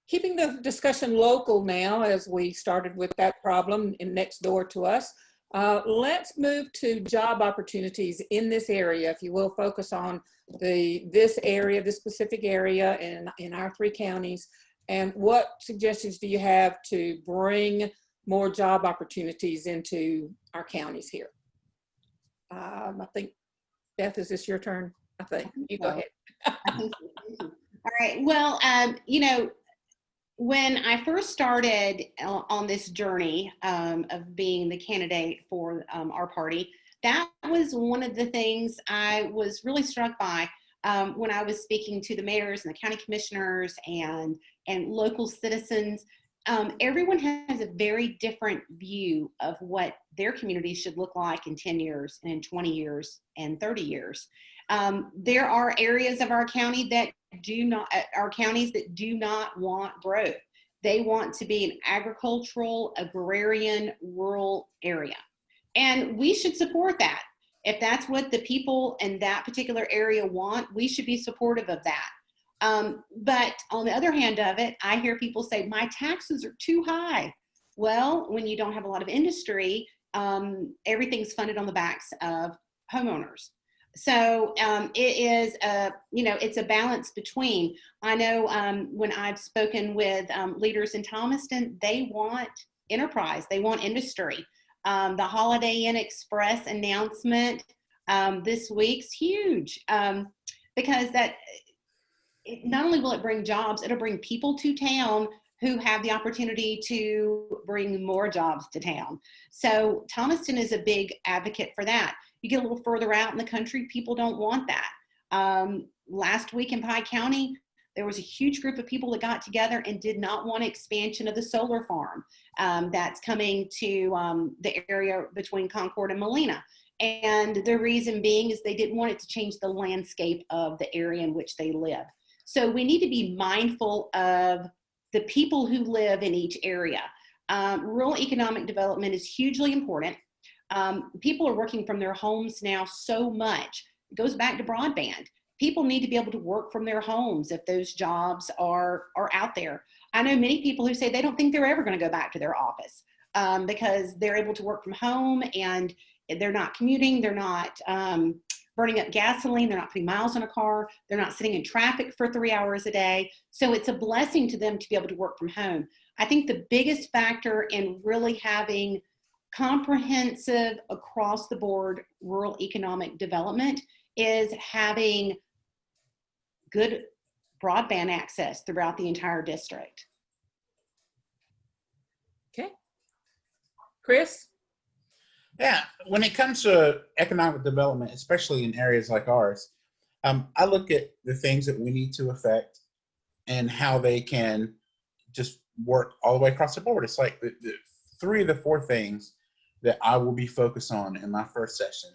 Keeping the discussion local now, as we started with that problem next door to us, let's move to job opportunities in this area, if you will, focus on this area, this specific area in our 3 counties. And what suggestions do you have to bring more job opportunities into our counties here? I think, Beth, is this your turn? I think you go ahead. I think so. All right. Well, when I first started on this journey of being the candidate for our party, that was one of the things I was really struck by when I was speaking to the mayors and the county commissioners and local citizens. Everyone has a very different view of what their community should look like in 10 years and in 20 years and 30 years. There are areas of our county that counties that do not want growth. They want to be an agricultural, agrarian, rural area. And we should support that. If that's what the people in that particular area want, we should be supportive of that. But on the other hand of it, I hear people say, my taxes are too high. Well, when you don't have a lot of industry, everything's funded on the backs of homeowners. So it's a balance between. I know when I've spoken with leaders in Thomaston, they want enterprise, they want industry. The Holiday Inn Express announcement this week's huge because not only will it bring jobs, it'll bring people to town who have the opportunity to bring more jobs to town. So Thomaston is a big advocate for that. You get a little further out in the country, people don't want that. Last week in Pike County, there was a huge group of people that got together and did not want expansion of the solar farm that's coming to the area between Concord and Molina. And the reason being is they didn't want it to change the landscape of the area in which they live. So we need to be mindful of the people who live in each area. Rural economic development is hugely important. People are working from their homes now so much. It goes back to broadband. People need to be able to work from their homes if those jobs are out there. I know many people who say they don't think they're ever going to go back to their office because they're able to work from home and they're not commuting, they're not burning up gasoline, they're not putting miles on a car, they're not sitting in traffic for 3 hours a day. So it's a blessing to them to be able to work from home. I think the biggest factor in really having comprehensive across the board rural economic development is having good broadband access throughout the entire district. Okay. Chris? Yeah, when it comes to economic development, especially in areas like ours, I look at the things that we need to affect and how they can just work all the way across the board. It's like the 3 of the 4 things that I will be focused on in my first session.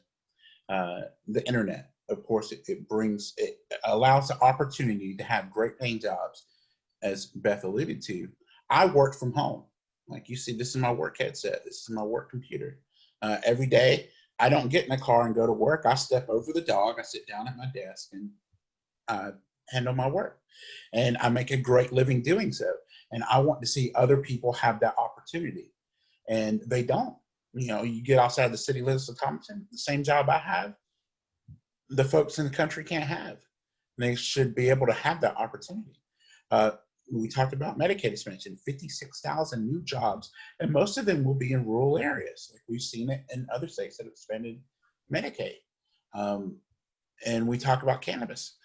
The internet, of course, it allows the opportunity to have great paying jobs, as Beth alluded to. I work from home. Like you see, this is my work headset. This is my work computer. Every day, I don't get in a car and go to work. I step over the dog. I sit down at my desk and handle my work. And I make a great living doing so. And I want to see other people have that opportunity. And they don't. You know, you get outside the city limits of Thompson, the same job I have, the folks in the country can't have. They should be able to have that opportunity. We talked about Medicaid expansion, 56,000 new jobs, and most of them will be in rural areas. Like we've seen it in other states that have expanded Medicaid. And we talk about cannabis.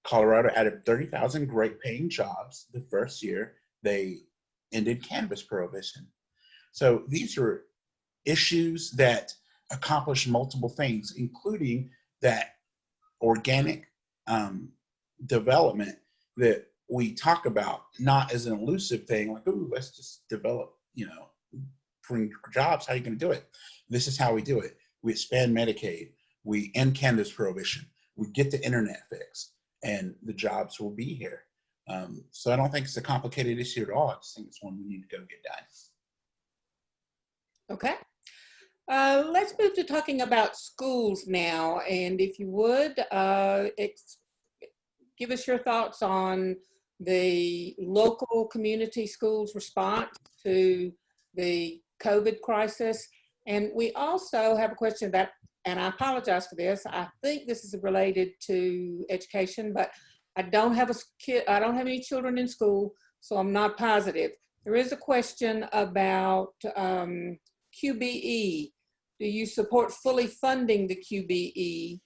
Colorado added 30,000 great paying jobs the first year they ended cannabis prohibition. So these are issues that accomplish multiple things, including that organic development that we talk about, not as an elusive thing, like, ooh, let's just develop, you know, bring jobs. How are you going to do it? This is how we do it. We expand Medicaid. We end cannabis prohibition. We get the internet fixed, and the jobs will be here. So I don't think it's a complicated issue at all. I just think it's one we need to go get done. Okay. Let's move to talking about schools now. And if you would, give us your thoughts on the local community schools' response to the COVID crisis. And we also have a question about, and I apologize for this, I think this is related to education, but I don't have any children in school, so I'm not positive. There is a question about QBE. Do you support fully funding the QBE?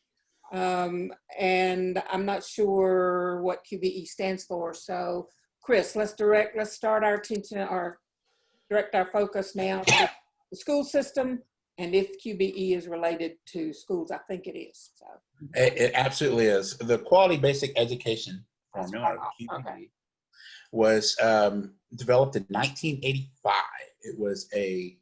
And I'm not sure what QBE stands for. So Chris, let's start our attention or direct our focus now to the school system, and if QBE is related to schools. I think it is. So. It absolutely is. The Quality Basic Education Formula, or QBE, was developed in 1985. It was a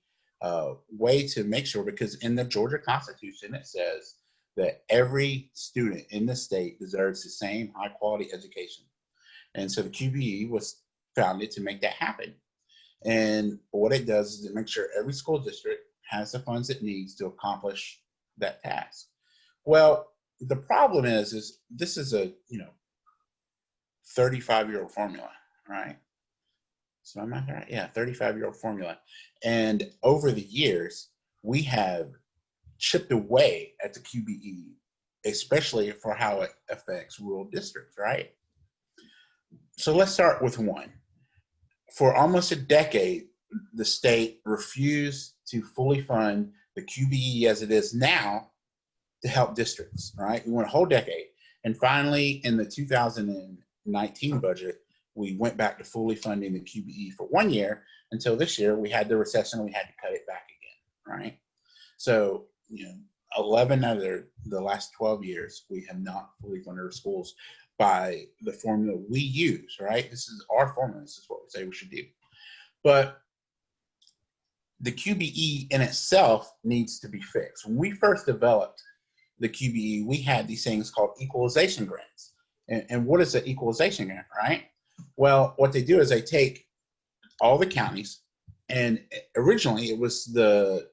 way to make sure, because in the Georgia Constitution, it says that every student in the state deserves the same high quality education. And so the QBE was founded to make that happen. And what it does is it makes sure every school district has the funds it needs to accomplish that task. Well, the problem is this is a 35-year-old formula, right? So am I right? Yeah, 35-year-old formula. And over the years, we have chipped away at the QBE, especially for how it affects rural districts, right? So let's start with one. For almost a decade, the state refused to fully fund the QBE as it is now to help districts, right? We went a whole decade. And finally, in the 2019 budget, we went back to fully funding the QBE for 1 year until this year. We had the recession, we had to cut it back again, right? So, 11 out of the last 12 years, we have not fully funded our schools by the formula we use, right? This is our formula. This is what we say we should do. But the QBE in itself needs to be fixed. When we first developed the QBE, we had these things called equalization grants. And what is an equalization grant, right? Well, what they do is they take all the counties, and originally it was the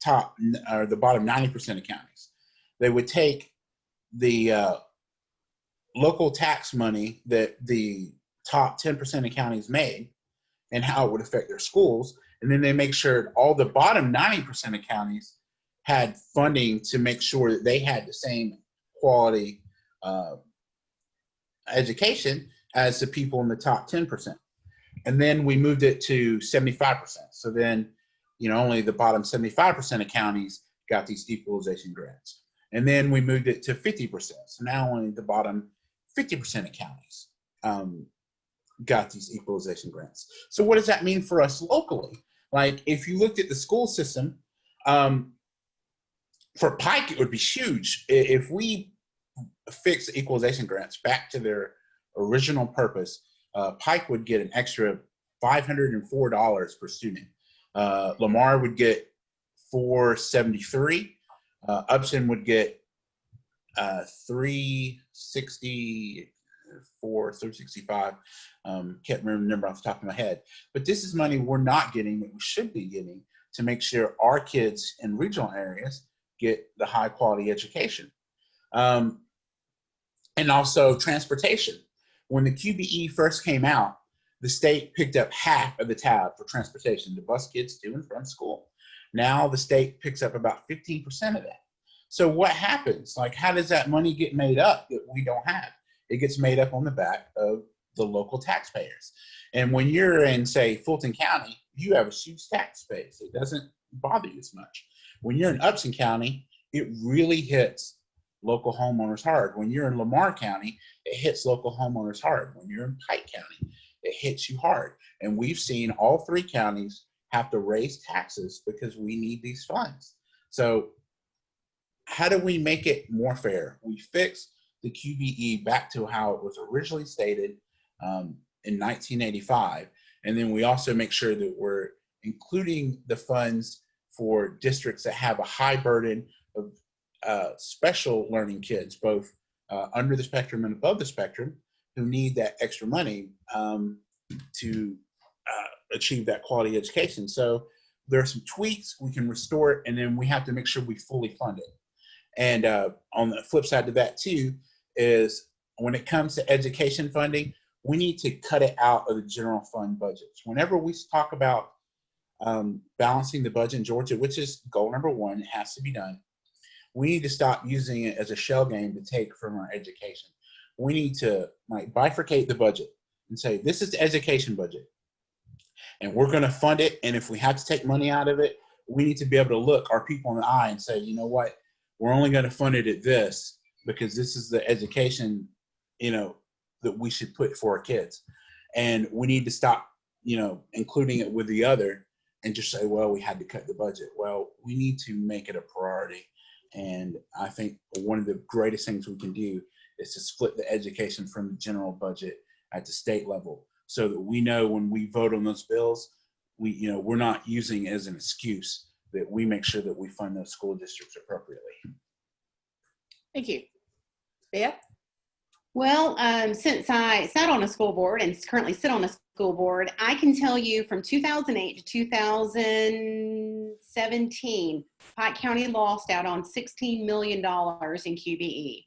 top or the bottom 90% of counties. They would take the local tax money that the top 10% of counties made and how it would affect their schools, and then they make sure all the bottom 90% of counties had funding to make sure that they had the same quality education as the people in the top 10%. And then we moved it to 75%. So then, only the bottom 75% of counties got these equalization grants. And then we moved it to 50%. So now only the bottom 50% of counties got these equalization grants. So what does that mean for us locally? Like, if you looked at the school system, for Pike, it would be huge. If we fix the equalization grants back to their original purpose, Pike would get an extra $504 per student. Lamar would get $473. Upson would get $360. 4 through 65. Can't remember the number off the top of my head. But this is money we're not getting that we should be getting to make sure our kids in regional areas get the high quality education. And also transportation. When the QBE first came out, the state picked up half of the tab for transportation to bus kids to and from school. Now the state picks up about 15% of that. So what happens? Like, how does that money get made up that we don't have? It gets made up on the back of the local taxpayers. And when you're in, say, Fulton County, you have a huge tax base. It doesn't bother you as much. When you're in Upson County, it really hits local homeowners hard. When you're in Lamar County, it hits local homeowners hard. When you're in Pike County, it hits you hard. And we've seen all 3 counties have to raise taxes because we need these funds. So how do we make it more fair? We fix the QBE back to how it was originally stated in 1985. And then we also make sure that we're including the funds for districts that have a high burden of special learning kids, both under the spectrum and above the spectrum, who need that extra money to achieve that quality education. So there are some tweaks, we can restore it, and then we have to make sure we fully fund it. And on the flip side to that too, is when it comes to education funding, we need to cut it out of the general fund budgets. Whenever we talk about balancing the budget in Georgia, which is goal number 1, it has to be done. We need to stop using it as a shell game to take from our education. We need to like bifurcate the budget and say, this is the education budget and we're going to fund it. And if we have to take money out of it, we need to be able to look our people in the eye and say, you know what, we're only going to fund it at this because this is the education, you know, that we should put for our kids. And we need to stop, you know, including it with the other and just say, well, we had to cut the budget. Well, we need to make it a priority. And I think one of the greatest things we can do is to split the education from the general budget at the state level so that we know when we vote on those bills, we, you know, we're not using it as an excuse, that we make sure that we fund those school districts appropriately. Thank you. Beth? Well, since I sat on a school board and currently sit on a school board, I can tell you from 2008 to 2017, Pike County lost out on $16 million in QBE.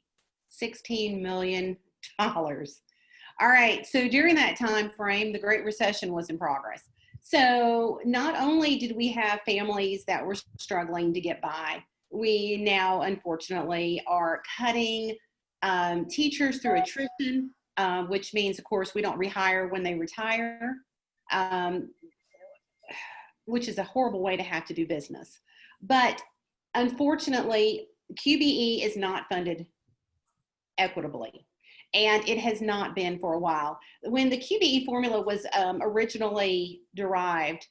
$16 million. All right, so during that time frame, the Great Recession was in progress. So not only did we have families that were struggling to get by, we now unfortunately are cutting teachers through attrition, which means, of course, we don't rehire when they retire, which is a horrible way to have to do business. But unfortunately, QBE is not funded equitably, and it has not been for a while. When the QBE formula was originally derived,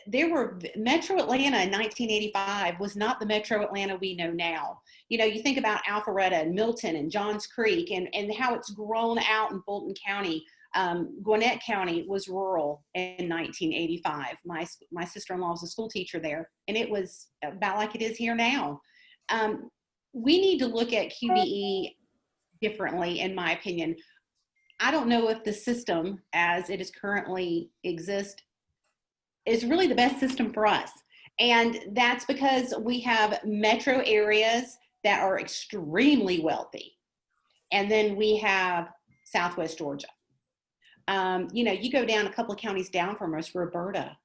there were Metro Atlanta in 1985 was not the Metro Atlanta we know now. You know, you think about Alpharetta and Milton and Johns Creek and how it's grown out in Fulton County. Gwinnett County was rural in 1985. My sister-in-law was a school teacher there, and it was about like it is here now. We need to look at QBE differently, in my opinion. I don't know if the system as it is currently exists is really the best system for us. And that's because we have metro areas that are extremely wealthy. And then we have Southwest Georgia. You know, you go down a couple of counties down from us, Roberta,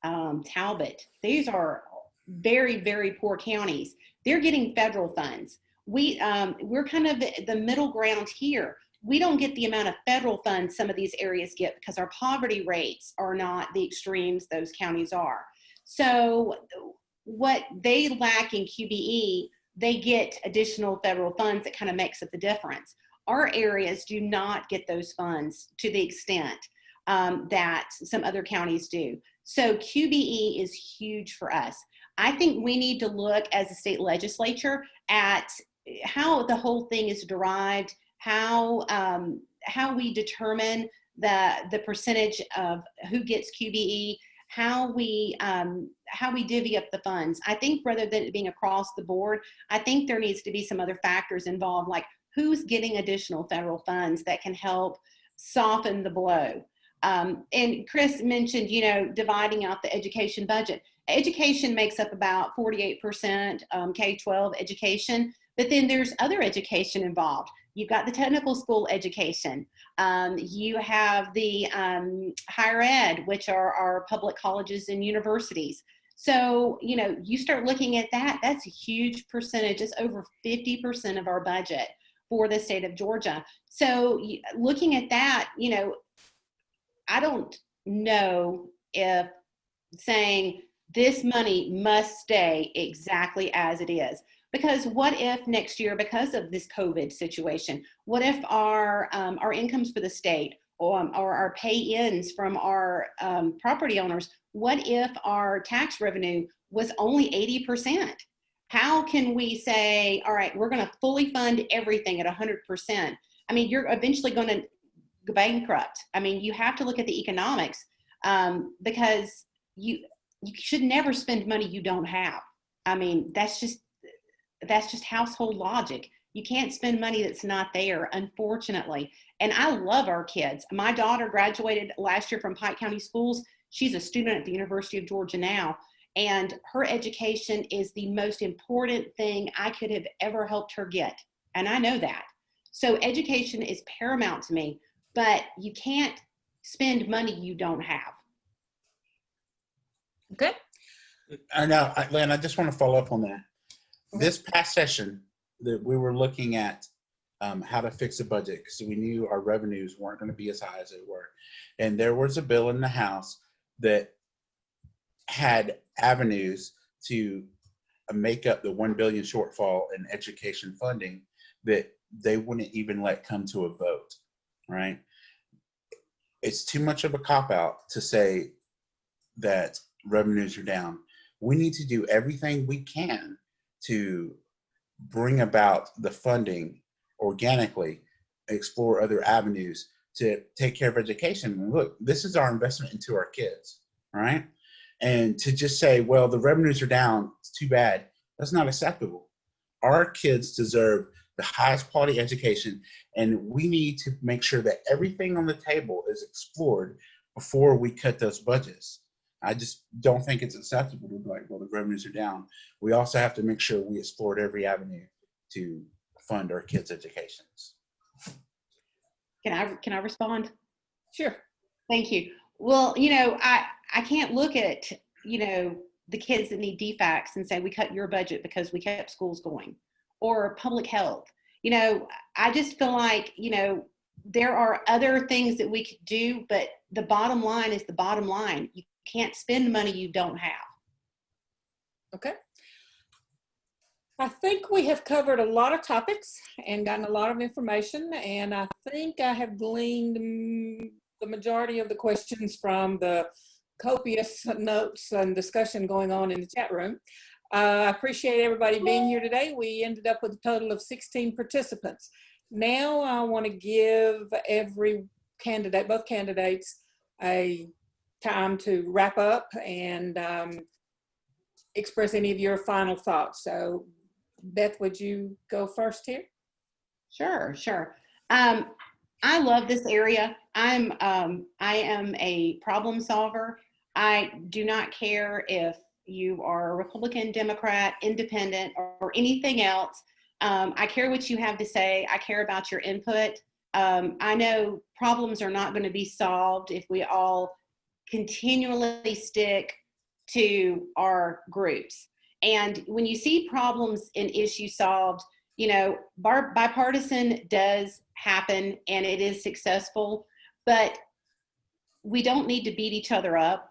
Talbot. These are very, very poor counties. They're getting federal funds. We're kind of the middle ground here. We don't get the amount of federal funds some of these areas get because our poverty rates are not the extremes those counties are. So what they lack in QBE, they get additional federal funds that kind of makes up the difference. Our areas do not get those funds to the extent that some other counties do. So QBE is huge for us. I think we need to look as a state legislature at how the whole thing is derived, how we determine the percentage of who gets QBE, how we divvy up the funds. I think rather than it being across the board, I think there needs to be some other factors involved, like who's getting additional federal funds that can help soften the blow. And Chris mentioned, dividing out the education budget. Education makes up about 48% K-12 education, but then there's other education involved. You've got the technical school education. You have the higher ed, which are our public colleges and universities. So, you start looking at that, that's a huge percentage. It's over 50% of our budget for the state of Georgia. So looking at that, I don't know if saying this money must stay exactly as it is. Because what if next year, because of this COVID situation, what if our incomes for the state or our pay-ins from our property owners, what if our tax revenue was only 80%? How can we say, all right, we're going to fully fund everything at 100%? I mean, you're eventually going to go bankrupt. I mean, you have to look at the economics because you should never spend money you don't have. I mean, that's just household logic. You can't spend money that's not there, unfortunately. And I love our kids. My daughter graduated last year from Pike County Schools. She's a student at the University of Georgia now. And her education is the most important thing I could have ever helped her get. And I know that. So education is paramount to me, but you can't spend money you don't have. Okay. I know, Lynn, I just want to follow up on that. This past session that we were looking at how to fix the budget because we knew our revenues weren't going to be as high as they were. And there was a bill in the House that had avenues to make up the $1 billion shortfall in education funding that they wouldn't even let come to a vote, right? It's too much of a cop-out to say that revenues are down. We need to do everything we can to bring about the funding organically, explore other avenues to take care of education. Look, this is our investment into our kids, right? And to just say, well, the revenues are down, it's too bad, that's not acceptable. Our kids deserve the highest quality education, and we need to make sure that everything on the table is explored before we cut those budgets. I just don't think it's acceptable to be like, well, the revenues are down. We also have to make sure we explored every avenue to fund our kids' educations. Can I respond? Sure. Thank you. Well, I can't look at, the kids that need DFACs and say we cut your budget because we kept schools going, or public health. I just feel like, there are other things that we could do, but the bottom line is the bottom line. You can't spend money you don't have. Okay. I think we have covered a lot of topics and gotten a lot of information, and I think I have gleaned the majority of the questions from the copious notes and discussion going on in the chat room. I appreciate everybody being here today. We ended up with a total of 16 participants. Now I want to give every candidate, both candidates, a time to wrap up and express any of your final thoughts. So Beth, would you go first here? Sure. I love this area. I am a problem solver. I do not care if you are a Republican, Democrat, Independent, or anything else. I care what you have to say. I care about your input. I know problems are not going to be solved if we all continually stick to our groups. And when you see problems and issues solved, bipartisan does happen and it is successful, but we don't need to beat each other up.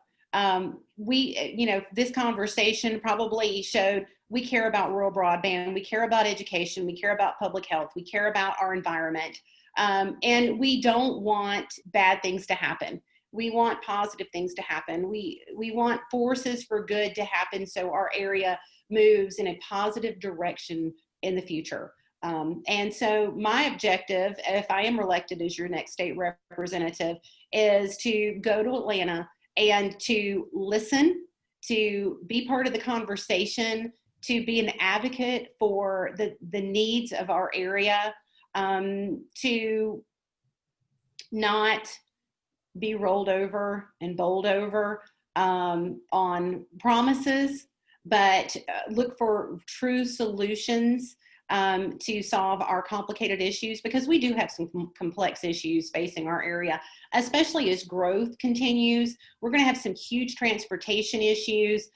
This conversation probably showed we care about rural broadband, we care about education, we care about public health, we care about our environment, and we don't want bad things to happen. We want positive things to happen. We want forces for good to happen so our area moves in a positive direction in the future. And so my objective, if I am elected as your next state representative, is to go to Atlanta and to listen, to be part of the conversation, to be an advocate for the needs of our area, to not be rolled over and bowled over on promises, but look for true solutions to solve our complicated issues, because we do have some complex issues facing our area, especially as growth continues. We're going to have some huge transportation issues,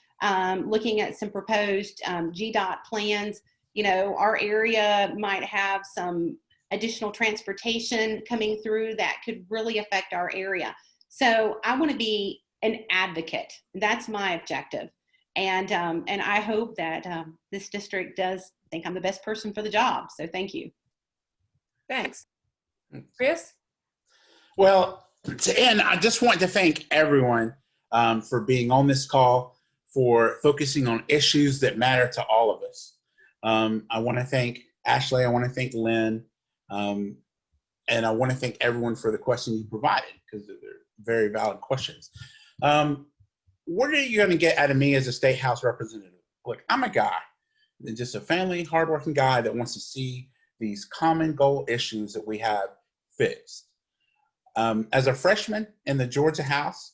looking at some proposed GDOT plans. You know, our area might have some additional transportation coming through that could really affect our area. So I want to be an advocate. That's my objective. And I hope that this district does think I'm the best person for the job. So thank you. Thanks. Chris? Well, to end, I just want to thank everyone for being on this call, for focusing on issues that matter to all of us. I want to thank Ashley. I want to thank Lynn. And I want to thank everyone for the questions you provided, because they're very valid questions. What are you going to get out of me as a state house representative? Look, I'm a guy, just a family, hardworking guy that wants to see these common goal issues that we have fixed. As a freshman in the Georgia House,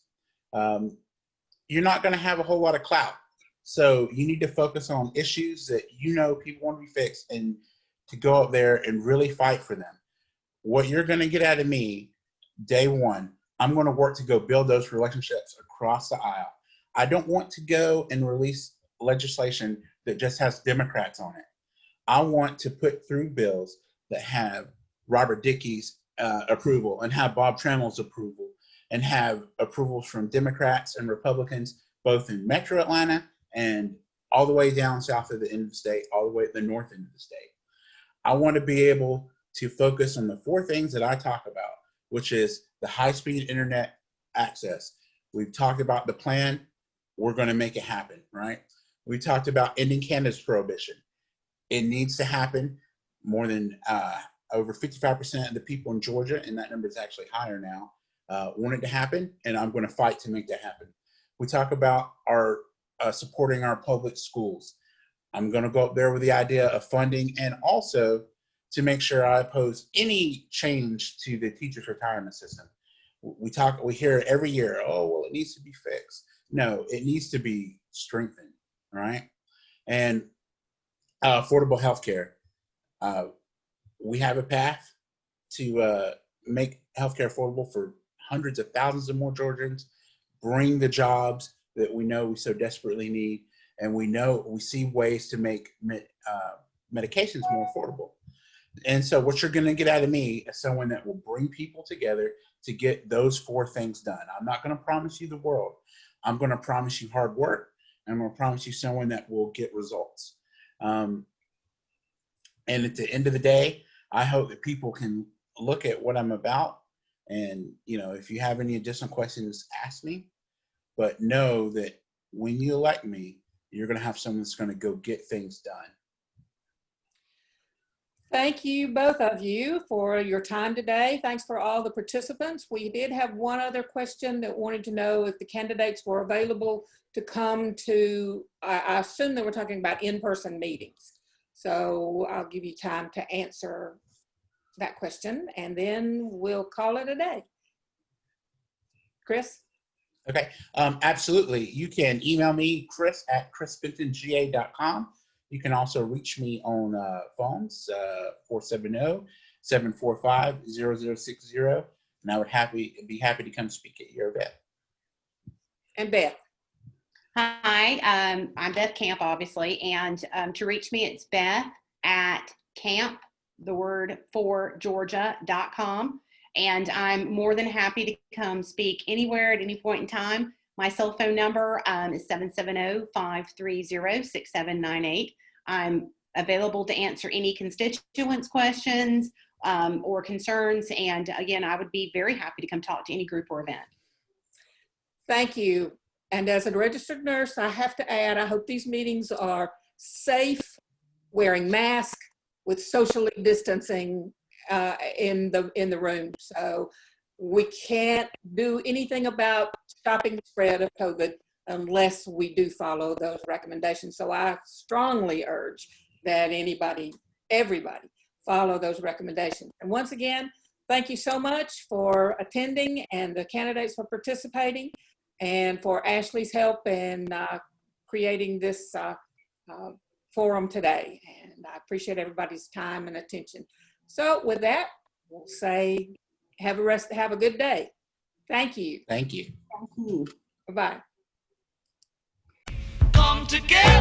you're not going to have a whole lot of clout. So you need to focus on issues that you know people want to be fixed, and to go up there and really fight for them. What you're going to get out of me, day one, I'm going to work to go build those relationships across the aisle. I don't want to go and release legislation that just has Democrats on it. I want to put through bills that have Robert Dickey's approval, and have Bob Trammell's approval, and have approvals from Democrats and Republicans, both in Metro Atlanta and all the way down south of the end of the state, all the way at the north end of the state. I want to be able to focus on the 4 things that I talk about, which is the high-speed internet access. We've talked about the plan. We're going to make it happen, right? We talked about ending cannabis prohibition. It needs to happen. More than over 55% of the people in Georgia, and that number is actually higher now, want it to happen, and I'm going to fight to make that happen. We talk about our supporting our public schools. I'm going to go up there with the idea of funding, and also to make sure I oppose any change to the teachers' retirement system. We hear it every year, oh, well, it needs to be fixed. No, it needs to be strengthened, right? And affordable health care. We have a path to make healthcare affordable for hundreds of thousands of more Georgians, bring the jobs that we know we so desperately need, and we see ways to make medications more affordable. And so what you're going to get out of me is someone that will bring people together to get those 4 things done. I'm not going to promise you the world. I'm going to promise you hard work, and I'm going to promise you someone that will get results. And at the end of the day, I hope that people can look at what I'm about, and if you have any additional questions, ask me. But know that when you elect me, you're going to have someone that's going to go get things done. Thank you, both of you, for your time today. Thanks for all the participants. We did have one other question that wanted to know if the candidates were available to come to, I assume they were talking about in-person meetings. So I'll give you time to answer that question, and then we'll call it a day. Chris? Okay, absolutely. You can email me, chris@chrisbentonga.com. You can also reach me on phones, 470-745-0060, and I would be happy to come speak at your event. And Beth? Hi, I'm Beth Camp, obviously, and to reach me, it's beth@camp4georgia.com, and I'm more than happy to come speak anywhere at any point in time. My cell phone number is 770-530-6798. I'm available to answer any constituents' questions or concerns, and again, I would be very happy to come talk to any group or event. Thank you. And as a registered nurse, I have to add, I hope these meetings are safe, wearing masks, with socially distancing in the room. So we can't do anything about stopping the spread of COVID unless we do follow those recommendations. So I strongly urge that everybody follow those recommendations. And once again, thank you so much for attending and the candidates for participating and for Ashley's help in creating this forum today. And I appreciate everybody's time and attention. So with that, we'll say have a good day. Thank you. Thank you. Thank you. Bye-bye. Come together.